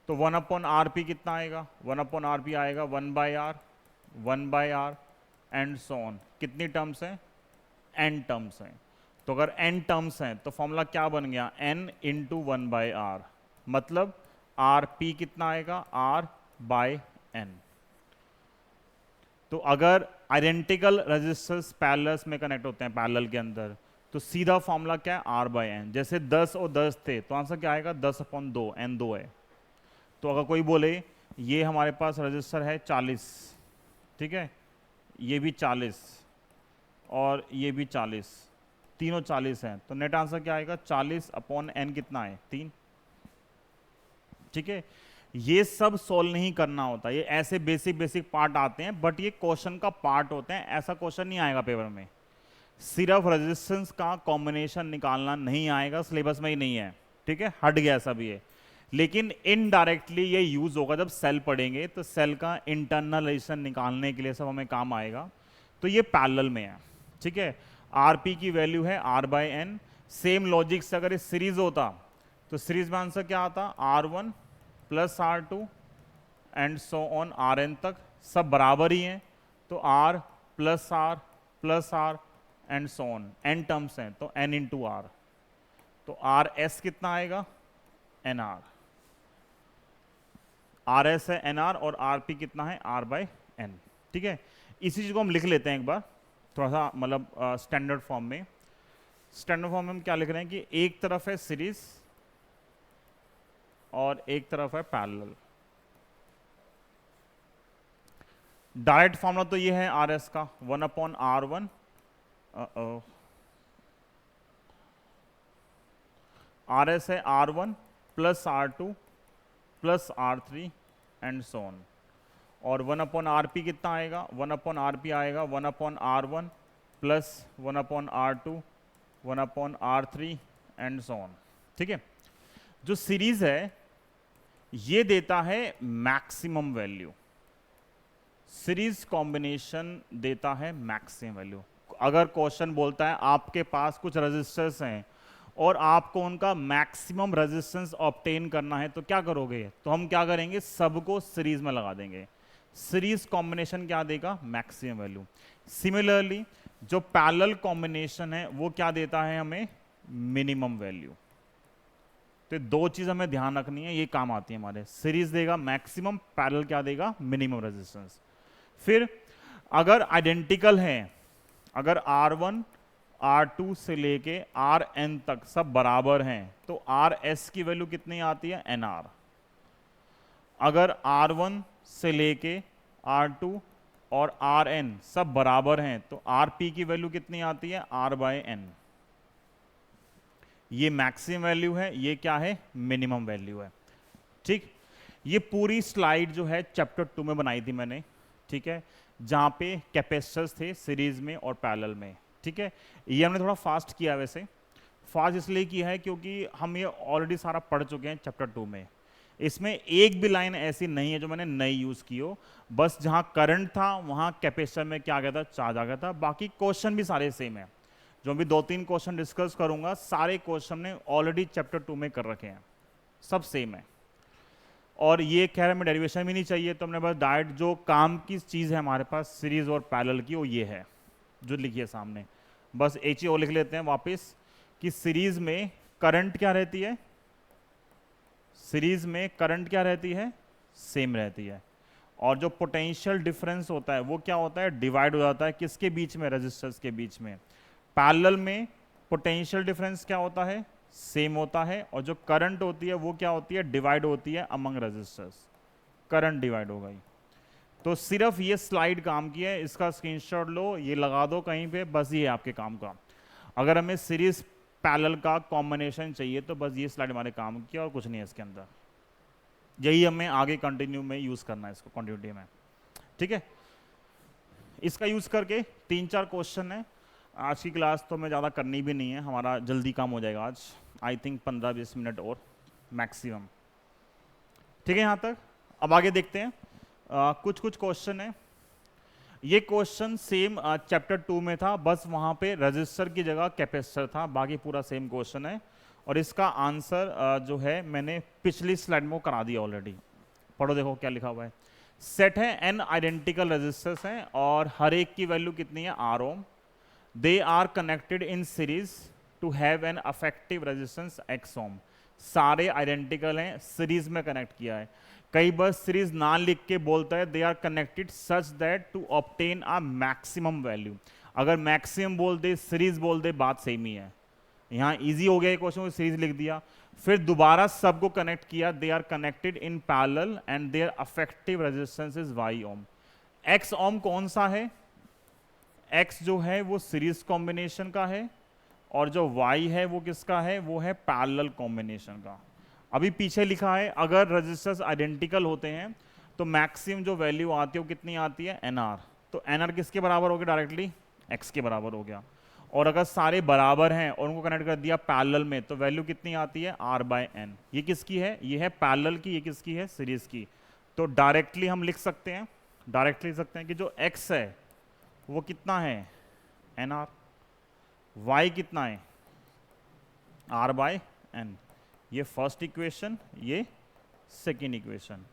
तो 1/RP कितना आएगा, 1/RP आएगा 1/R एंड सो ऑन। कितनी टर्म्स हैं, n टर्म्स हैं। तो अगर n टर्म्स हैं तो फॉर्मूला क्या बन गया, n इंटू 1/R, मतलब RP कितना आएगा R/n। तो अगर आइडेंटिकल रेजिस्टर्स पैरेलल्स में कनेक्ट होते हैं पैरेलल के अंदर, तो सीधा फॉर्मूला क्या है R/n। जैसे 10 और 10 थे तो आंसर क्या आएगा 10/2, n 2 है। तो अगर कोई बोले ये हमारे पास रजिस्टर है 40, ठीक है, ये भी 40 और ये भी 40, तीनों 40 हैं, तो नेट आंसर क्या आएगा 40/n कितना है 3। ठीक है, ये सब सॉल्व नहीं करना होता, ये ऐसे बेसिक पार्ट आते हैं, बट ये क्वेश्चन का पार्ट होते हैं। ऐसा क्वेश्चन नहीं आएगा पेपर में, सिर्फ रेजिस्टेंस का कॉम्बिनेशन निकालना नहीं आएगा, सिलेबस में ही नहीं है। ठीक है, हट गया सब ये, लेकिन इनडायरेक्टली ये यूज होगा जब सेल पढ़ेंगे, तो सेल का इंटरनल रेजिस्टेंस निकालने के लिए सब हमें काम आएगा। तो ये पैरेलल में है। ठीक है, आरपी की वैल्यू है R/n। सेम लॉजिक से अगर ये सीरीज होता तो सीरीज में आंसर क्या आता, R1 plus R2 and so on Rn तक सब बराबर ही हैं, तो R plus R and so on, n terms हैं तो n इंटू R, तो RS कितना आएगा NR, RS है NR और RP कितना है R/n। ठीक है, इसी चीज को हम लिख लेते हैं एक बार थोड़ा सा, मतलब स्टैंडर्ड फॉर्म में। स्टैंडर्ड फॉर्म में हम क्या लिख रहे हैं कि एक तरफ है सीरीज और एक तरफ है पैरेलल। डायरेक्ट फॉर्मूला तो ये है RS का 1/R1 RS है R1 plus R2 plus R3 and so on, और 1/RP कितना आएगा, 1/RP आएगा 1/R1 plus 1/R2 1/R3 and so on. ठीक है, जो सीरीज है ये देता है मैक्सिमम वैल्यू, सीरीज कॉम्बिनेशन देता है मैक्सिमम वैल्यू। अगर क्वेश्चन बोलता है आपके पास कुछ रेजिस्टर्स हैं और आपको उनका मैक्सिमम रेजिस्टेंस ऑब्टेन करना है, तो क्या करोगे, तो हम क्या करेंगे, सबको सीरीज में लगा देंगे। सीरीज कॉम्बिनेशन क्या देगा, मैक्सिमम वैल्यू। सिमिलरली जो पैरेलल कॉम्बिनेशन है वो क्या देता है हमें, मिनिमम वैल्यू। तो दो चीज हमें ध्यान रखनी है, ये काम आती है हमारे। सीरीज देगा मैक्सिमम, पैरेलल क्या देगा, मिनिमम रेजिस्टेंस। फिर अगर आइडेंटिकल है, अगर R1 R2 से लेके Rn तक सब बराबर हैं, तो Rs की वैल्यू कितनी आती है, NR। अगर R1 से लेके R2 और Rn सब बराबर हैं, तो Rp की वैल्यू कितनी आती है, R/n। ये मैक्सिमम वैल्यू है, ये क्या है, मिनिमम वैल्यू है। ठीक, ये पूरी स्लाइड जो है चैप्टर 2 में बनाई थी मैंने। ठीक है, जहां पे कैपेसिटर्स थे सीरीज में और पैरेलल में। ठीक है, ये हमने थोड़ा फास्ट किया, वैसे फास्ट इसलिए किया है क्योंकि हम ये ऑलरेडी सारा पढ़ चुके हैं चैप्टर 2 में। इसमें एक भी लाइन ऐसी नहीं है जो मैंने नई यूज की हो, बस जहां करंट था वहां कैपेसिटर में क्या आ गया था, चार्ज आ गया था। बाकी क्वेश्चन भी सारे सेम है, जो भी 2-3 क्वेश्चन डिस्कस करूंगा सारे क्वेश्चन ने ऑलरेडी चैप्टर 2 में कर रखे हैं, सब सेम है। और ये कह रहे में डेरिवेशन भी नहीं चाहिए, तो हमने बस डायरेक्ट जो काम की चीज़ है हमारे पास सीरीज और पैरेलल की, वो ये है जो लिखी है सामने। बस HO लिख लेते हैं वापस कि सीरीज में करंट क्या रहती है, सीरीज में करंट क्या रहती है, सेम रहती है। और जो पोटेंशियल डिफरेंस होता है वो क्या होता है, डिवाइड हो जाता है किसके बीच में, रेजिस्टर्स के बीच में। पैरेलल में पोटेंशियल डिफरेंस क्या होता है, सेम होता है, और जो करंट होती है वो क्या होती है, डिवाइड होती है अमंग रेजिस्टर्स, करंट डिवाइड हो गई। तो सिर्फ ये स्लाइड काम की है, इसका स्क्रीनशॉट लो, ये लगा दो कहीं पे, बस ये आपके काम का। अगर हमें सीरीज पैरेलल का कॉम्बिनेशन चाहिए तो बस ये स्लाइड हमारे काम की, और कुछ नहीं है इसके अंदर। यही हमें आगे कंटिन्यू में यूज करना है इसको, कंटिन्यूटी में। ठीक है, इसका यूज करके 3-4 क्वेश्चन है। आज की क्लास तो मैं ज़्यादा करनी भी नहीं है, हमारा जल्दी काम हो जाएगा आज, आई थिंक 15-20 मिनट और मैक्सिमम। ठीक है यहाँ तक। अब आगे देखते हैं, कुछ कुछ क्वेश्चन है। ये क्वेश्चन सेम चैप्टर 2 में था, बस वहाँ पे रजिस्टर की जगह कैपेसिटर था, बाकी पूरा सेम क्वेश्चन है। और इसका आंसर जो है मैंने पिछली स्लाइड में करा दिया ऑलरेडी। पढ़ो, देखो क्या लिखा हुआ है। सेट है n आइडेंटिकल रेजिस्टर्स हैं और हर एक की वैल्यू कितनी है, R ohm. They are connected in series to have an effective resistance x ohm. सारे आइडेंटिकल हैं, सीरीज में कनेक्ट किया है। कई बार सीरीज ना लिख के बोलता है they are connected such that to obtain a maximum value. अगर मैक्सिमम बोल दे, सीरीज बोल दे, बात सेम ही है। यहाँ इजी हो गया ये क्वेश्चन, सीरीज लिख दिया, फिर दोबारा सबको कनेक्ट किया, they are connected in parallel and their effective resistance is y ohm. x ohm कौन सा है, x जो है वो सीरीज कॉम्बिनेशन का है, और जो y है वो किसका है, वो है पैरेलल कॉम्बिनेशन का। अभी पीछे लिखा है अगर रेजिस्टर्स आइडेंटिकल होते हैं तो मैक्सिमम जो वैल्यू आती है वो कितनी आती है, nr। तो nr किसके बराबर हो गया, डायरेक्टली x के बराबर हो गया। और अगर सारे बराबर हैं और उनको कनेक्ट कर दिया पैरेलल में तो वैल्यू कितनी आती है, r/n। ये किसकी है, ये है पैरेलल की, ये किसकी है, सीरीज की। तो डायरेक्टली हम लिख सकते हैं, डायरेक्टली लिख सकते हैं कि जो x है वो कितना है, nr। y कितना है, r/n। ये फर्स्ट इक्वेशन, ये सेकेंड इक्वेशन।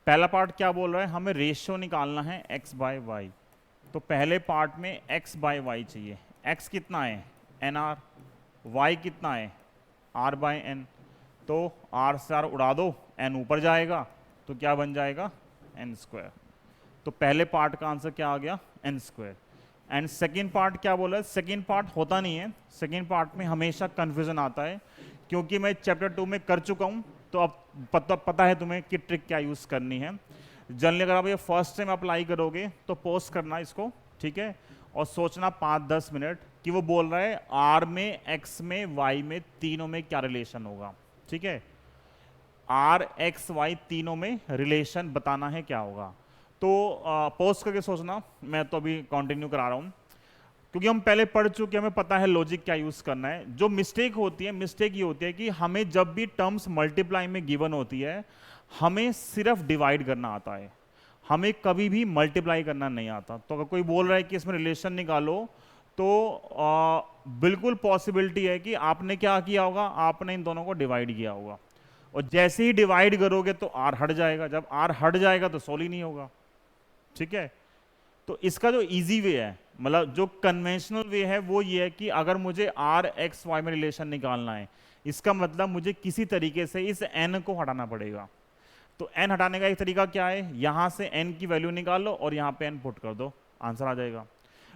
पहला पार्ट क्या बोल रहा है, हमें रेशियो निकालना है x/y। तो पहले पार्ट में x/y चाहिए। x कितना है, nr। y कितना है, r/n। तो r से r उड़ा दो, n ऊपर जाएगा तो क्या बन जाएगा, n²। तो पहले पार्ट का आंसर क्या आ गया, n²। एंड सेकेंड पार्ट क्या बोला है, सेकेंड पार्ट होता नहीं है, सेकेंड पार्ट में हमेशा कंफ्यूजन आता है, क्योंकि मैं चैप्टर 2 में कर चुका हूँ। तो अब पता है तुम्हें कि ट्रिक क्या यूज़ करनी है। जनरली अगर आप ये फर्स्ट टाइम अप्लाई करोगे तो पोस्ट करना इसको, ठीक है, और सोचना 5-10 मिनट कि वो बोल रहा है R में, X में, Y में, तीनों में क्या रिलेशन होगा। ठीक है, R, X, Y तीनों में रिलेशन बताना है क्या होगा। तो पोस्ट करके सोचना, मैं तो अभी कंटिन्यू करा रहा हूँ क्योंकि हम पहले पढ़ चुके, हमें पता है लॉजिक क्या यूज करना है। जो मिस्टेक होती है, मिस्टेक ये होती है कि हमें जब भी टर्म्स मल्टीप्लाई में गिवन होती है हमें सिर्फ डिवाइड करना आता है, हमें कभी भी मल्टीप्लाई करना नहीं आता। तो अगर कोई बोल रहा है कि इसमें रिलेशन निकालो तो बिल्कुल पॉसिबिलिटी है कि आपने क्या किया होगा, आपने इन दोनों को डिवाइड किया होगा, और जैसे ही डिवाइड करोगे तो R हट जाएगा, जब R हट जाएगा तो सोल्व ही नहीं होगा। ठीक है, तो इसका जो इजी वे है, मतलब जो कन्वेंशनल वे है वो ये है कि अगर मुझे R, X, Y में रिलेशन निकालना है, इसका मतलब मुझे किसी तरीके से इस n को हटाना पड़ेगा। तो n हटाने का एक तरीका क्या है, यहां से n की वैल्यू निकाल लो और यहां पे n पुट कर दो, आंसर आ जाएगा।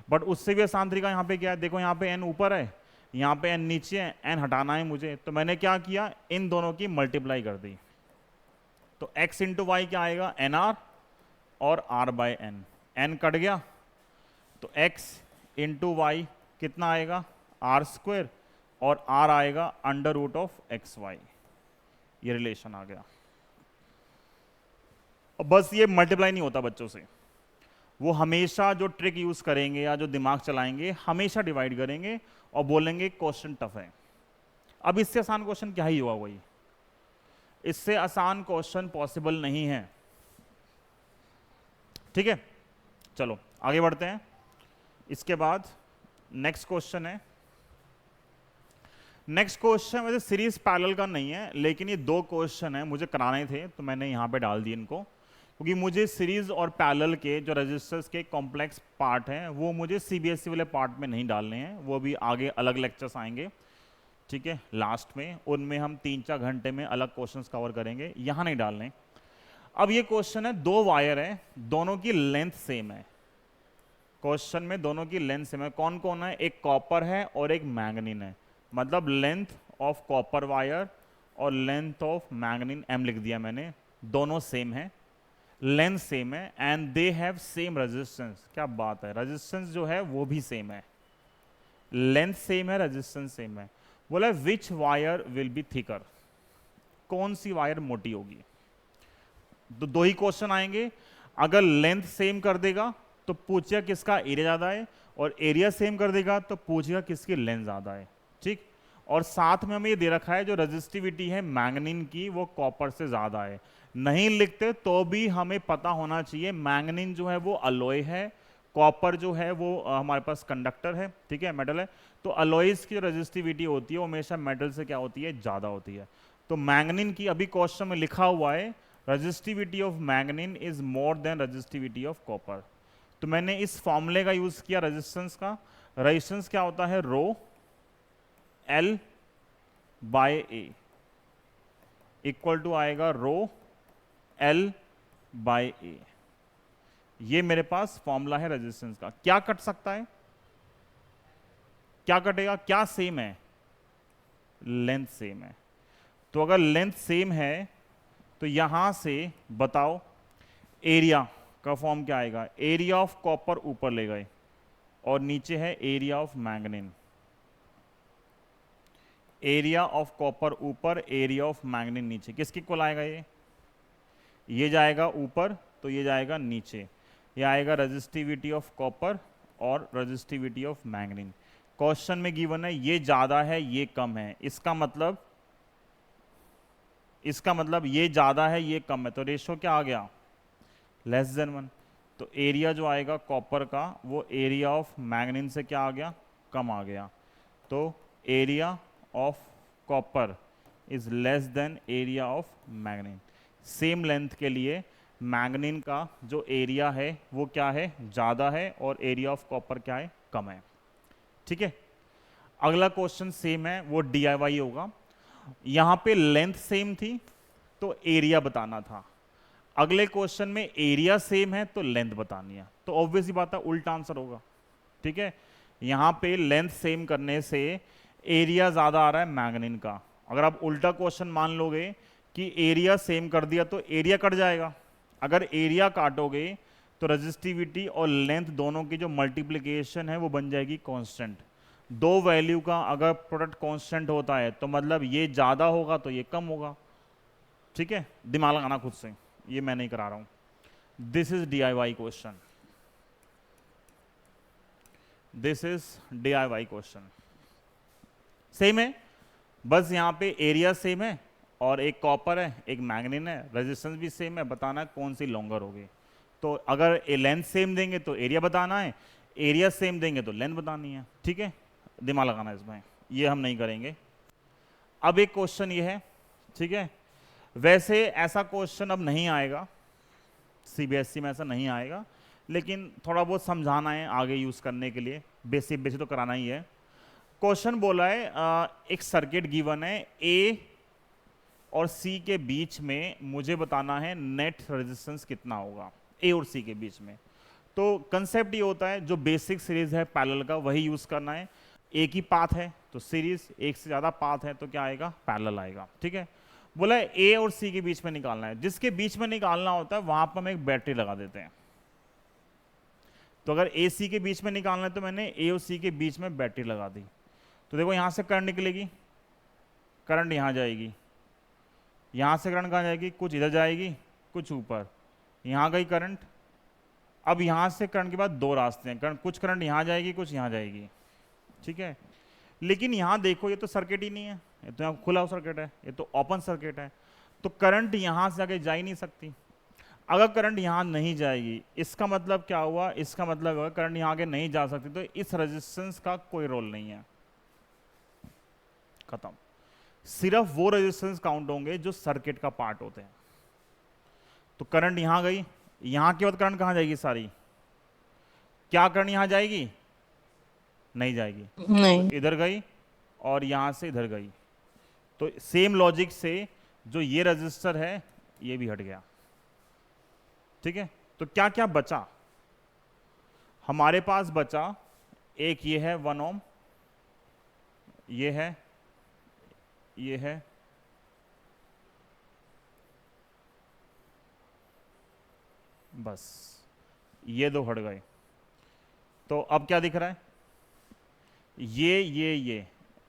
बट उससे भी आसान तरीका यहाँ पे क्या है, देखो यहाँ पे n ऊपर है, यहाँ पे n नीचे है, n हटाना है मुझे, तो मैंने क्या किया, इन दोनों की मल्टीप्लाई कर दी। तो x इंटू वाई क्या आएगा, nr और r/n। n कट गया तो x इंटू वाई कितना आएगा, r², और r आएगा √(x/y). ये रिलेशन आ गया। अब बस ये मल्टीप्लाई नहीं होता बच्चों से, वो हमेशा जो ट्रिक यूज करेंगे या जो दिमाग चलाएंगे हमेशा डिवाइड करेंगे और बोलेंगे क्वेश्चन टफ है। अब इससे आसान क्वेश्चन क्या ही हुआ, वही, इससे आसान क्वेश्चन पॉसिबल नहीं है। ठीक है, चलो आगे बढ़ते हैं। इसके बाद नेक्स्ट क्वेश्चन है, नेक्स्ट क्वेश्चन वैसे सीरीज पैरेलल का नहीं है, लेकिन ये 2 क्वेश्चन है मुझे कराने थे तो मैंने यहाँ पे डाल दिए इनको, क्योंकि मुझे सीरीज और पैरेलल के जो रजिस्टर्स के कॉम्प्लेक्स पार्ट हैं वो मुझे सीबीएसई वाले पार्ट में नहीं डालने हैं, वो भी आगे अलग लेक्चर्स आएंगे। ठीक है, लास्ट में उनमें हम 3-4 घंटे में अलग क्वेश्चंस कवर करेंगे, यहाँ नहीं डालने। अब ये क्वेश्चन है, 2 वायर है, दोनों की लेंथ सेम है। क्वेश्चन में दोनों की लेंथ सेम है, कौन कौन है, एक कॉपर है और एक मैंगनीन है, मतलब लेंथ ऑफ कॉपर वायर और लेंथ ऑफ मैंगनीन m लिख दिया मैंने, दोनों सेम है, लेंथ सेम है, and they have same resistance. क्या बात है, रेजिस्टेंस जो है वो भी सेम है, लेंथ सेम है, रेजिस्टेंस सेम है। बोला विच वायर विल बी थिकर, कौन सी वायर मोटी होगी। तो 2 ही क्वेश्चन आएंगे, अगर लेंथ सेम कर देगा तो पूछेगा किसका एरिया ज़्यादा है, और एरिया सेम कर देगा तो पूछेगा किसकी लेंथ ज़्यादा है। ठीक, और साथ में हमें ये दे रखा है जो रेजिस्टिविटी है मैंगनीन की वो कॉपर से ज़्यादा है। नहीं लिखते तो भी हमें पता होना चाहिए मैंगनीन जो है वो अलॉय है, कॉपर जो है वो हमारे पास कंडक्टर है, ठीक है, मेटल है। तो अलॉयज की जो रेजिस्टिविटी होती है वो हमेशा मेटल से क्या होती है, ज़्यादा होती है। तो मैंगनीन की अभी क्वेश्चन में लिखा हुआ है resistivity of manganin is more than resistivity of copper. तो मैंने इस फॉर्मूले का यूज किया रेजिस्टेंस का। रेजिस्टेंस क्या होता है, rho L by A equal to आएगा रो एल बाय ए। ये मेरे पास फॉर्मूला है रेजिस्टेंस का। क्या कट सकता है, क्या कटेगा, क्या सेम है, लेंथ सेम है। तो अगर लेंथ सेम है तो यहां से बताओ एरिया का फॉर्म क्या आएगा, एरिया ऑफ कॉपर ऊपर ले गए और नीचे है area of manganin. Area of copper ऊपर, एरिया ऑफ मैंगनीन नीचे, किसके इक्वल आएगा, ये जाएगा ऊपर तो ये जाएगा नीचे। ये आएगा रेजिस्टिविटी ऑफ कॉपर और रेजिस्टिविटी ऑफ मैंगनीन। क्वेश्चन में गिवन है ये ज्यादा है ये कम है, इसका मतलब ये ज्यादा है ये कम है, तो रेशो क्या आ गया, लेस देन 1। तो एरिया जो आएगा कॉपर का वो एरिया ऑफ मैंगनीन से क्या आ गया, कम आ गया। तो area of copper is less than area of manganin. Same length के लिए मैंगनीन का जो एरिया है वो क्या है, ज़्यादा है, और एरिया ऑफ कॉपर क्या है, कम है। ठीक है, अगला क्वेश्चन सेम है, वो DIY होगा। यहां पे लेंथ सेम थी तो एरिया बताना था, अगले क्वेश्चन में एरिया सेम है तो लेंथ बतानी है। तो ऑब्वियस ही बात है उल्टा आंसर होगा। ठीक है, यहां पे लेंथ सेम करने से एरिया ज़्यादा आ रहा है मैंगनीन का। अगर आप उल्टा क्वेश्चन मान लोगे कि एरिया सेम कर दिया तो एरिया कट जाएगा। अगर एरिया काटोगे तो रेजिस्टिविटी और लेंथ दोनों की जो मल्टीप्लिकेशन है वो बन जाएगी कांस्टेंट। दो वैल्यू का अगर प्रोडक्ट कांस्टेंट होता है तो मतलब ये ज़्यादा होगा तो ये कम होगा। ठीक है, दिमाग लगाना खुद से, ये मैं नहीं करा रहा हूं। This is DIY question, this is DIY question. Same है, बस यहाँ पे एरिया सेम है और एक कॉपर है एक मैंगनीन है, रेजिस्टेंस भी सेम है, बताना है कौन सी लॉन्गर होगी। तो अगर लेंथ सेम देंगे तो एरिया बताना है, एरिया सेम देंगे तो लेंथ बतानी है। ठीक है, दिमाग लगाना इसमें, ये हम नहीं करेंगे। अब एक क्वेश्चन ये है, ठीक है, वैसे ऐसा क्वेश्चन अब नहीं आएगा, CBSE में ऐसा नहीं आएगा, लेकिन थोड़ा बहुत समझाना है आगे यूज करने के लिए, बेसिक तो कराना ही है। क्वेश्चन बोला है एक सर्किट गिवन है A और C के बीच में मुझे बताना है नेट रेजिस्टेंस कितना होगा, A और C के बीच में। तो कंसेप्ट ये होता है जो बेसिक सीरीज है पैरेलल का वही यूज करना है। एक ही पाथ है तो सीरीज, एक से ज्यादा पाथ है तो क्या आएगा, पैरेलल आएगा। ठीक है, बोला है A और C के बीच में निकालना है, जिसके बीच में निकालना होता है वहां पर हम एक बैटरी लगा देते हैं। तो अगर A C के बीच में निकालना है तो मैंने A और C के बीच में बैटरी लगा दी। तो देखो यहां से करंट निकलेगी, करंट यहां जाएगी, यहां से करंट कहां जाएगी, कुछ इधर जाएगी कुछ ऊपर, यहां गई करंट। अब यहां से करंट के बाद दो रास्ते हैं, करंट कुछ करंट यहां जाएगी कुछ यहां जाएगी। ठीक है, लेकिन यहां देखो ये तो सर्किट ही नहीं है, ये तो यहां खुला सर्किट है, ये तो ओपन सर्किट है, तो करंट यहां से आगे जा ही नहीं सकती। अगर करंट यहां नहीं जाएगी इसका मतलब क्या हुआ, इसका मतलब अगर करंट यहां आगे नहीं जा सकती तो इस रेजिस्टेंस का कोई रोल नहीं है, खत्म। सिर्फ वो रेजिस्टेंस काउंट होंगे जो सर्किट का पार्ट होते हैं। तो करंट यहां गई, यहां के बाद करंट कहां जाएगी सारी, क्या करंट यहां जाएगी, नहीं जाएगी, नहीं। तो इधर गई और यहां से इधर गई। तो सेम लॉजिक से जो ये रजिस्टर है ये भी हट गया। ठीक है, तो क्या क्या बचा हमारे पास, बचा एक ये है 1 ओम, ये है, ये है, बस ये दो हट गए। तो अब क्या दिख रहा है,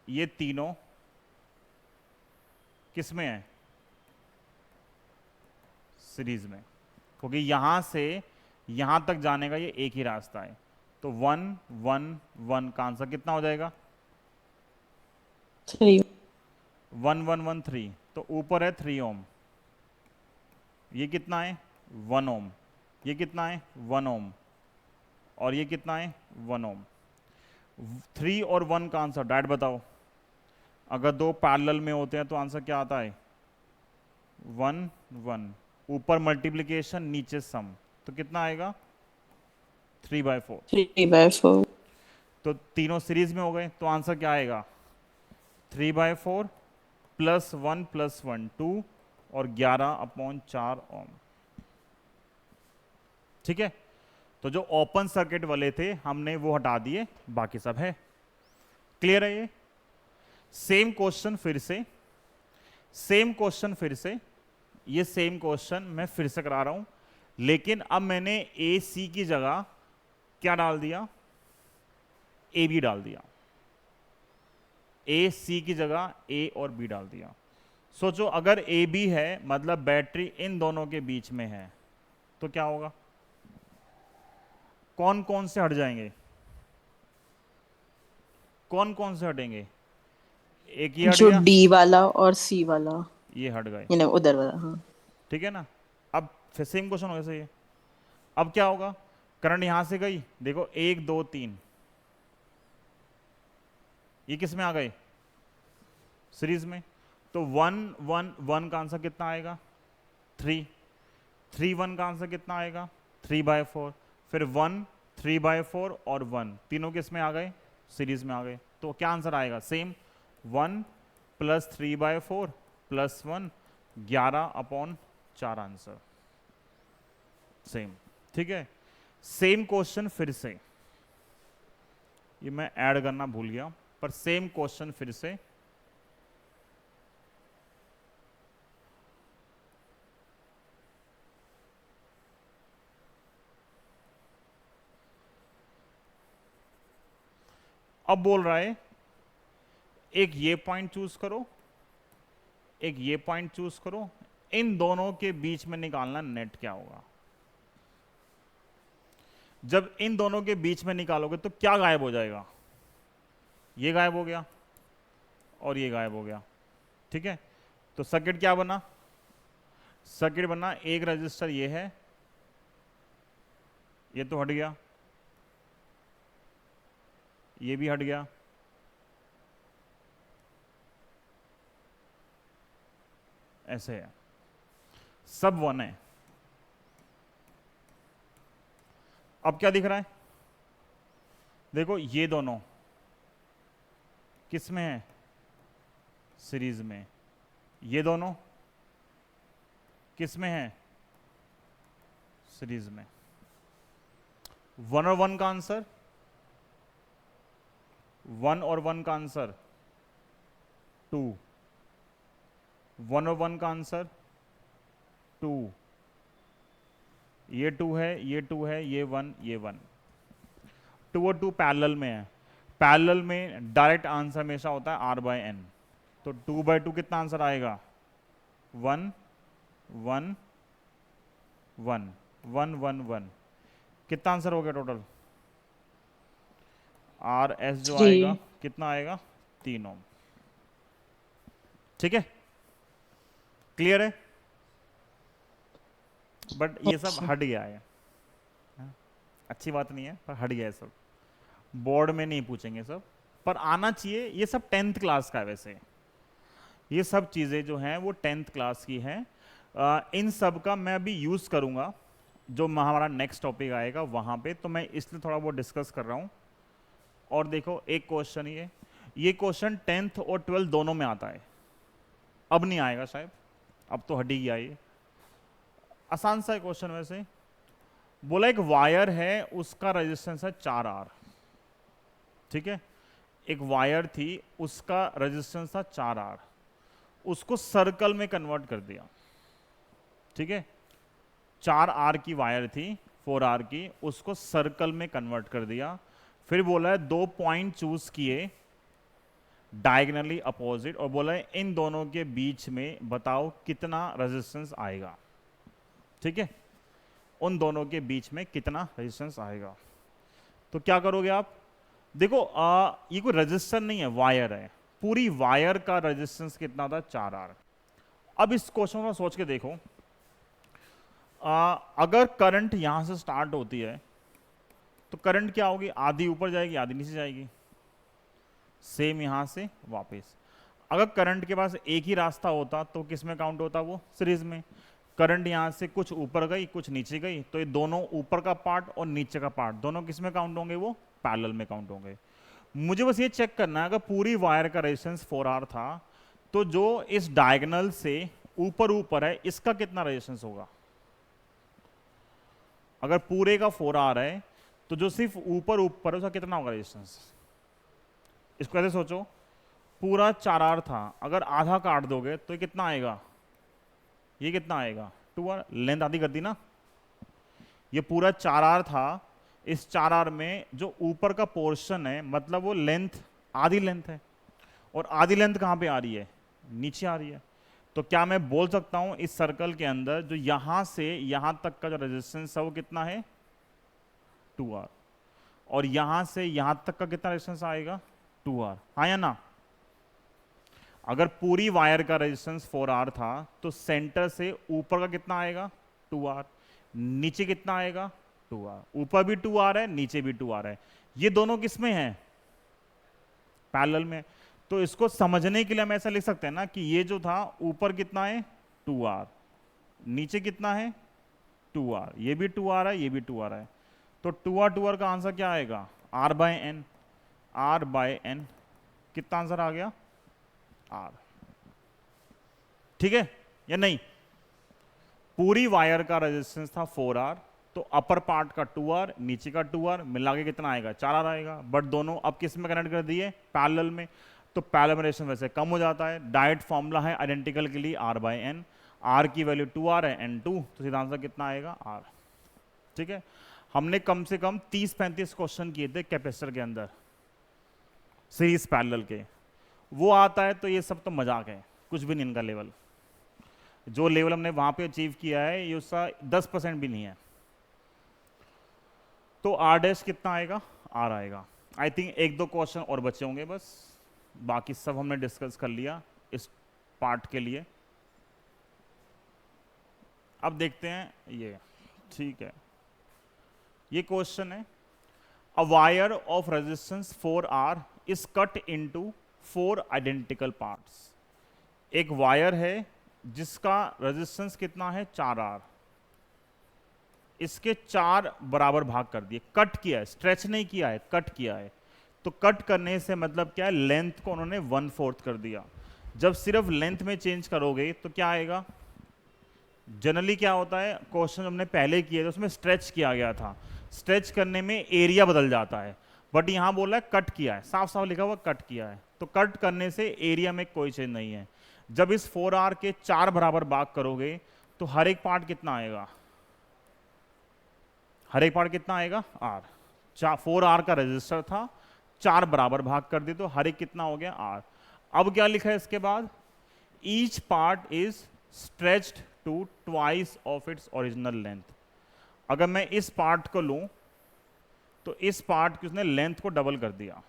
ये तीनों किस में है, सीरीज में। क्योंकि यहां से यहां तक जाने का ये एक ही रास्ता है। तो 1 1 1 का आंसर कितना हो जाएगा? 3। 1 1 1 3। तो ऊपर है 3 ओम, ये कितना है 1 ओम, ये कितना है 1 ओम, और ये कितना है 1 ओम। 3 और 1 का आंसर डैड बताओ। अगर दो पैरेलल में होते हैं तो आंसर क्या आता है? 1 1। ऊपर मल्टीप्लिकेशन नीचे सम, तो कितना आएगा? 3/4। 3/4। तो तीनों सीरीज में हो गए, तो आंसर क्या आएगा? 3/4 +1 +1 2 और 11/4 ओम। ठीक है, तो जो ओपन सर्किट वाले थे हमने वो हटा दिए, बाकी सब है। क्लियर है? ये सेम क्वेश्चन फिर से, सेम क्वेश्चन फिर से, ये सेम क्वेश्चन मैं फिर से करा रहा हूं, लेकिन अब मैंने ए सी की जगह क्या डाल दिया? ए बी डाल दिया। ए सी की जगह ए और बी डाल दिया। सोचो अगर ए बी है मतलब बैटरी इन दोनों के बीच में है, तो क्या होगा? कौन कौन से हट जाएंगे? कौन कौन से हटेंगे? एक ये हट जो गया, डी वाला और सी वाला, ये हट गए। ये नहीं उधर वाला, हाँ। ठीक है ना? अब फिर सेम क्वेश्चन हो गया। ये अब क्या होगा? करंट यहां से गई, देखो 1 2 3, ये किस में आ गए? सीरीज में। तो 1 1 1 का आंसर कितना आएगा? 3। 3 1 का आंसर कितना आएगा? 3/4। फिर 1 3/4 और 1 तीनों किस में आ गए? सीरीज में आ गए। तो क्या आंसर आएगा? Same 1 + 3/4 + 1 11/4 answer same. ठीक है, सेम क्वेश्चन फिर से, ये मैं ऐड करना भूल गया, पर सेम क्वेश्चन फिर से। अब बोल रहा है एक ये पॉइंट चूज करो, एक ये पॉइंट चूज करो, इन दोनों के बीच में निकालना नेट क्या होगा। जब इन दोनों के बीच में निकालोगे तो क्या गायब हो जाएगा? ये गायब हो गया और ये गायब हो गया। ठीक है, तो सर्किट क्या बना? सर्किट बना, एक रजिस्टर ये है, ये तो हट गया, ये भी हट गया, ऐसे है, सब 1 है। अब क्या दिख रहा है? देखो ये दोनों किस में है? सीरीज में। ये दोनों किस में है? सीरीज में। 1 और 1 का आंसर, 1 और 1 का आंसर 2। 1 और 1 का आंसर 2, ये 2 है, ये 2 है, ये 1, ये 1। 2 और 2 पैरेलल में है। पैरेलल में डायरेक्ट आंसर हमेशा होता है R/N। तो 2/2 कितना आंसर आएगा? 1 1 1 1 1 1। कितना आंसर हो गया टोटल? RS जो 3। आएगा कितना आएगा? 3 ओम। ठीक है, क्लियर है? बट ये सब हट गया है, अच्छी बात नहीं है पर हट गया है सब, बोर्ड में नहीं पूछेंगे सब, पर आना चाहिए। ये सब 10th क्लास का है वैसे, ये सब चीज़ें जो हैं वो 10th क्लास की हैं। इन सब का मैं अभी यूज़ करूँगा जो हमारा नेक्स्ट टॉपिक आएगा वहाँ पे, तो मैं इसलिए थोड़ा बहुत डिस्कस कर रहा हूँ। और देखो एक क्वेश्चन, ये क्वेश्चन 10th और 12th दोनों में आता है, अब नहीं आएगा शायद, अब तो हट ही गया ये। आसान सा क्वेश्चन वैसे, बोला एक वायर है उसका रेजिस्टेंस है 4R। ठीक है, एक वायर थी उसका रेजिस्टेंस था 4R, उसको सर्कल में कन्वर्ट कर दिया। ठीक है, 4R की वायर थी, 4R की, उसको सर्कल में कन्वर्ट कर दिया। फिर बोला है 2 पॉइंट चूज किए डायगनली अपोजिट, और बोला है इन दोनों के बीच में बताओ कितना रेजिस्टेंस आएगा। ठीक है, उन दोनों के बीच में कितना रेजिस्टेंस आएगा। तो क्या करोगे आप, देखो ये कोई रेजिस्टर नहीं है, वायर है, पूरी वायर का रेजिस्टेंस कितना था, 4R। अब इस क्वेश्चन को सोच के देखो, अगर करंट यहां से स्टार्ट होती है तो करंट क्या होगी, आधी ऊपर जाएगी आधी नीचे जाएगी, सेम यहां से वापस। अगर करंट के पास एक ही रास्ता होता तो किस में काउंट होता, वो सीरीज में। करंट यहां से कुछ ऊपर गई कुछ नीचे गई, तो ये दोनों ऊपर का पार्ट और नीचे का पार्ट दोनों किस में काउंट होंगे, वो पैरेलल में काउंट होंगे। मुझे बस ये चेक करना है, अगर पूरी वायर का रेजिस्टेंस 4R था तो जो इस डायगोनल से ऊपर ऊपर है इसका कितना रेजिस्टेंस होगा। अगर पूरे का 4R है तो जो सिर्फ ऊपर ऊपर है उसका कितना होगा रेजिस्टेंस। इसको ऐसे सोचो, पूरा 4R था, अगर आधा काट दोगे तो ये कितना आएगा, ये कितना आएगा 2R, लेंथ आधी कर दी ना। ये पूरा 4R था, इस 4R में जो ऊपर का पोर्शन है मतलब वो लेंथ आधी लेंथ है, और आधी लेंथ कहाँ पे आ रही है, नीचे आ रही है। तो क्या मैं बोल सकता हूं इस सर्कल के अंदर जो यहां से यहां तक का जो रेजिस्टेंस है वो कितना है, 2R, और यहां से यहां तक का कितना रेजिस्टेंस आएगा, 2R, हाँ या ना। अगर पूरी वायर का रेजिस्टेंस 4R था तो सेंटर से ऊपर का कितना आएगा, 2R, नीचे कितना आएगा, 2R, ऊपर भी 2R है नीचे भी 2R है। ये दोनों किस में है, पैरेलल में। तो इसको समझने के लिए हम ऐसा लिख सकते हैं ना कि ये जो था ऊपर कितना है, 2R, नीचे कितना है, 2R, ये भी 2R है ये भी 2R है। तो 2R का आंसर क्या आएगा, R/N, R/N कितना आंसर आ गया, R। ठीक है या नहीं। पूरी वायर का रेजिस्टेंस था 4R, तो अपर पार्ट का 2R नीचे का 2R मिला के कितना आएगा, 4R आएगा। बट दोनों अब किस में कनेक्ट कर दिए, पैरेलल में, तो पैरेलल में रेजिस्टेंस वैसे कम हो जाता है। डायरेक्ट फॉर्मूला है आइडेंटिकल के लिए R/N, R की वैल्यू 2R है, N2, तो सीधा आंसर कितना आएगा, R। ठीक है, हमने कम से कम 30-35 क्वेश्चन किए थे कैपेसिटर के अंदर सीरीज पैरेलल के, वो आता है तो ये सब तो मजाक है, कुछ भी नहीं इनका लेवल। जो लेवल हमने वहां पे अचीव किया है ये उसका 10% भी नहीं है। तो R' कितना आएगा, R आएगा। आई थिंक 1-2 क्वेश्चन और बचे होंगे बस, बाकी सब हमने डिस्कस कर लिया इस पार्ट के लिए। अब देखते हैं ये, ठीक है, ये क्वेश्चन है, a wire of resistance 4R is cut into 4 identical parts. एक वायर है जिसका रेजिस्टेंस कितना है, 4R, इसके 4 बराबर भाग कर दिए, कट किया है, स्ट्रेच नहीं किया है, कट किया है। तो कट करने से मतलब क्या है, लेंथ को उन्होंने 1/4 कर दिया। जब सिर्फ लेंथ में चेंज करोगे तो क्या आएगा, जनरली क्या होता है, क्वेश्चन हमने पहले किए थे उसमें स्ट्रेच किया गया था, स्ट्रेच करने में एरिया बदल जाता है, बट यहां बोला है कट किया है, साफ साफ लिखा हुआ कट किया है। तो कट करने से एरिया में कोई चेंज नहीं है। जब इस 4R के 4 बराबर भाग करोगे तो हर एक पार्ट कितना आएगा, हर एक पार्ट कितना आएगा, R। 4R का रेजिस्टर था, 4 बराबर भाग कर दिए तो हर एक कितना हो गया, R। अब क्या लिखा है इसके बाद, each part is stretched to twice of its original length. अगर मैं इस पार्ट को लूं तो इस पार्ट की उसने लेंथ को डबल कर दिया,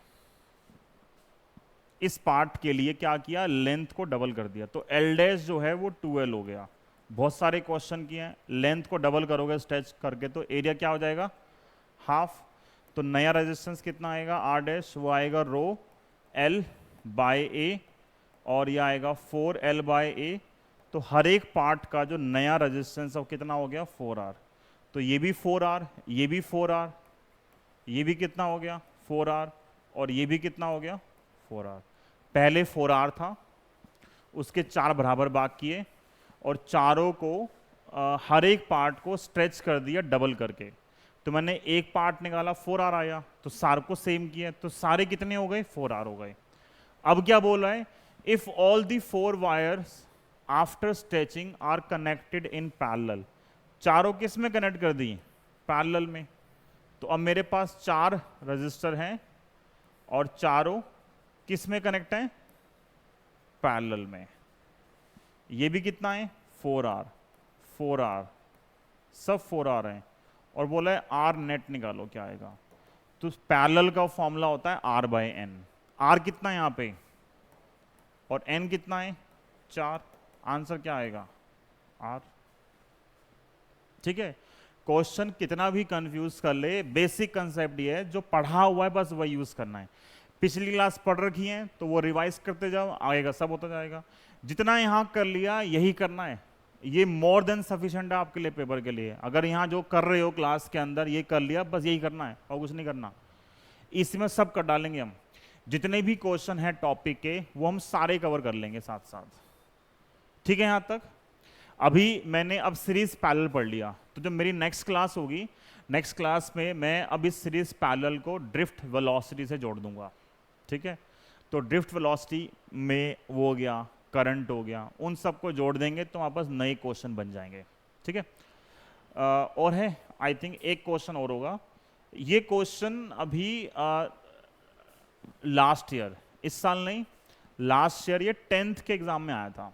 इस पार्ट के लिए क्या किया, लेंथ को डबल कर दिया। तो L' जो है वो 2L हो गया। बहुत सारे क्वेश्चन किए हैं, लेंथ को डबल करोगे स्ट्रेच करके तो एरिया क्या हो जाएगा, हाफ। तो नया रेजिस्टेंस कितना आएगा, R', वो आएगा ρL/A, और ये आएगा 4L/A। तो हर एक पार्ट का जो नया रेजिस्टेंस है वो कितना हो गया, 4R। तो ये भी 4R, ये भी 4R, ये भी कितना हो गया, 4R, और ये भी कितना हो गया, 4R। पहले 4R था, उसके 4 बराबर भाग किए और चारों को हर एक पार्ट को स्ट्रेच कर दिया डबल करके। तो मैंने एक पार्ट निकाला, 4R आया, तो सार को सेम किया, तो सारे कितने हो गए, 4R हो गए। अब क्या बोल रहा है, if all the 4 wires after stretching are connected in parallel. चारों किस में कनेक्ट कर दी, पैरेलल में। तो अब मेरे पास 4 रजिस्टर हैं और चारों किस में कनेक्ट हैं, पैरेलल में। ये भी कितना है, 4R, 4R, सब 4 आ रहे हैं, और बोला है आर नेट निकालो, क्या आएगा? तो पैरेलल का फॉर्मूला होता है आर बाय एन। आर कितना है यहाँ पे और एन कितना है? 4। आंसर क्या आएगा? आर। ठीक है, क्वेश्चन कितना भी कंफ्यूज कर ले, बेसिक कंसेप्ट ये है, जो पढ़ा हुआ है बस वही यूज करना है। पिछली क्लास पढ़ रखी है तो वो रिवाइज करते जाओ, आएगा, सब होता जाएगा। जितना यहाँ कर लिया यही करना है, ये मोर देन सफिशिएंट है आपके लिए, पेपर के लिए। अगर यहाँ जो कर रहे हो क्लास के अंदर ये कर लिया, बस यही करना है और कुछ नहीं करना। इसमें सब कर डालेंगे हम, जितने भी क्वेश्चन है टॉपिक के वो हम सारे कवर कर लेंगे साथ साथ। ठीक है यहाँ तक? अभी मैंने अब सीरीज पैरेलल पढ़ लिया, तो जब मेरी नेक्स्ट क्लास होगी, नेक्स्ट क्लास में मैं अब इस सीरीज पैरेलल को ड्रिफ्ट वेलोसिटी से जोड़ दूंगा। ठीक है, तो ड्रिफ्ट वेलोसिटी में वो हो गया, करंट हो गया, उन सबको जोड़ देंगे तो हमारे पास नए क्वेश्चन बन जाएंगे। ठीक है, और है आई थिंक एक क्वेश्चन और होगा। ये क्वेश्चन अभी लास्ट ईयर, इस साल नहीं, लास्ट ईयर ये 10th के एग्जाम में आया था,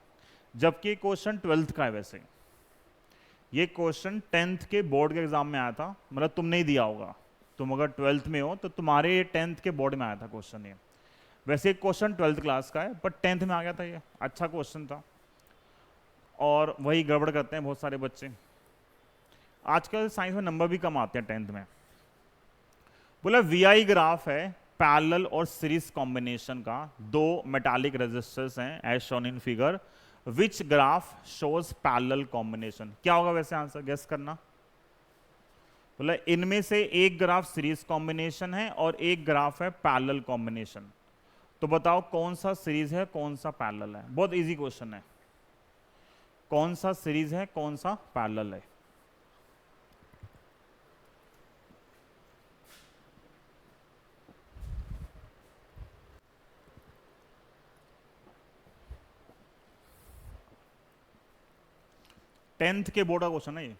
जबकि क्वेश्चन 12th का है। वैसे ये क्वेश्चन 10th के बोर्ड के एग्जाम में आया था, मतलब तुम नहीं दिया होगा, तुम अगर 12th में हो तो तुम्हारे ये 10th के बोर्ड में आया था क्वेश्चन ये। वैसे क्वेश्चन 12th क्लास का है, पर 10th में आ गया था, ये अच्छा क्वेश्चन था। और वही गड़बड़ करते हैं बहुत सारे बच्चे, आजकल साइंस में नंबर भी कम आते हैं 10th में। बोला वीआई ग्राफ है पैरेलल और सीरीज कॉम्बिनेशन का, दो मेटालिक रेजिस्टर्स हैं as shown in figure, which graph shows parallel combination. क्या होगा वैसे आंसर, गेस करना। बोला इनमें से एक ग्राफ सीरीज कॉम्बिनेशन है और एक ग्राफ है पैरेलल कॉम्बिनेशन, तो बताओ कौन सा सीरीज है कौन सा पैरेलल है। बहुत इजी क्वेश्चन है, कौन सा सीरीज है कौन सा पैरेलल है। टेंथ के बोर्ड का क्वेश्चन है ये।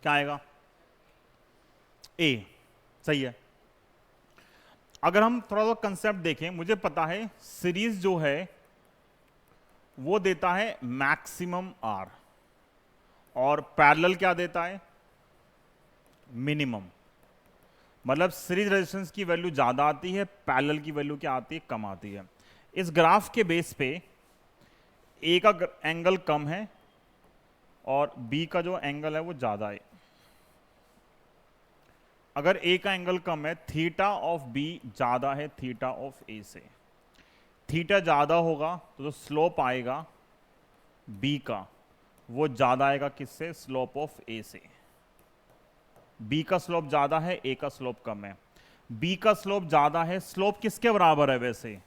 क्या आएगा? ए, सही है। अगर हम थोड़ा सा कंसेप्ट देखें, मुझे पता है सीरीज जो है वो देता है मैक्सिमम आर, और पैरेलल क्या देता है? मिनिमम। मतलब सीरीज रेजिस्टेंस की वैल्यू ज्यादा आती है, पैरेलल की वैल्यू क्या आती है? कम आती है। इस ग्राफ के बेस पे ए का एंगल कम है और बी का जो एंगल है वो ज्यादा है। अगर ए का एंगल कम है, थीटा ऑफ बी ज्यादा है थीटा ऑफ ए से। थीटा ज्यादा होगा तो जो स्लोप आएगा बी का वो ज्यादा आएगा किससे? स्लोप ऑफ ए से। बी का स्लोप ज्यादा है, ए का स्लोप कम है। बी का स्लोप ज्यादा है, स्लोप किसके बराबर है वैसे?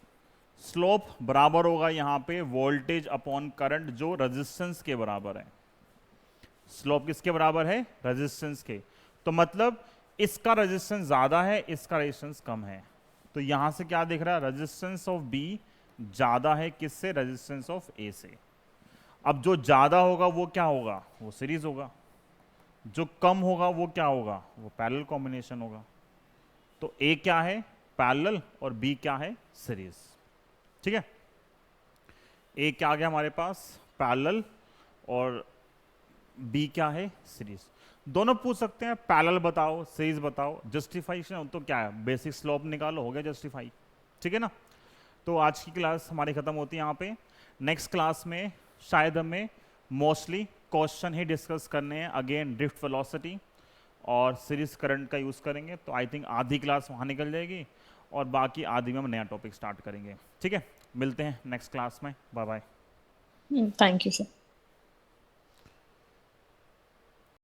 स्लोप बराबर होगा यहां पे वोल्टेज अपॉन करंट, जो रेजिस्टेंस के बराबर है। स्लोप किसके बराबर है? रेजिस्टेंस के। तो मतलब इसका रेजिस्टेंस ज्यादा है, इसका रेजिस्टेंस कम है। तो यहां से क्या दिख रहा है? रेजिस्टेंस ऑफ बी ज्यादा है किससे? रेजिस्टेंस ऑफ ए से। अब जो ज्यादा होगा वो क्या होगा? वो सीरीज होगा। जो कम होगा वो क्या होगा? वो पैरेलल कॉम्बिनेशन होगा। तो ए क्या है? पैरेलल, और बी क्या है? सीरीज। ठीक है, ए क्या आ गया हमारे पास? पैरेलल, और बी क्या है? सीरीज। दोनों पूछ सकते हैं, पैरेलल बताओ सीरीज बताओ, जस्टिफिकेशन तो क्या है? बेसिक स्लोप निकालो, हो गया जस्टिफाई। ठीक है ना? तो आज की क्लास हमारी खत्म होती है यहाँ पे। नेक्स्ट क्लास में शायद हमें मोस्टली क्वेश्चन ही डिस्कस करने हैं, अगेन ड्रिफ्ट वेलोसिटी और सीरीज करंट का यूज़ करेंगे। तो आई थिंक आधी क्लास वहाँ निकल जाएगी और बाकी आधी में हम नया टॉपिक स्टार्ट करेंगे। ठीक है, मिलते हैं नेक्स्ट क्लास में। Bye bye. Thank you sir.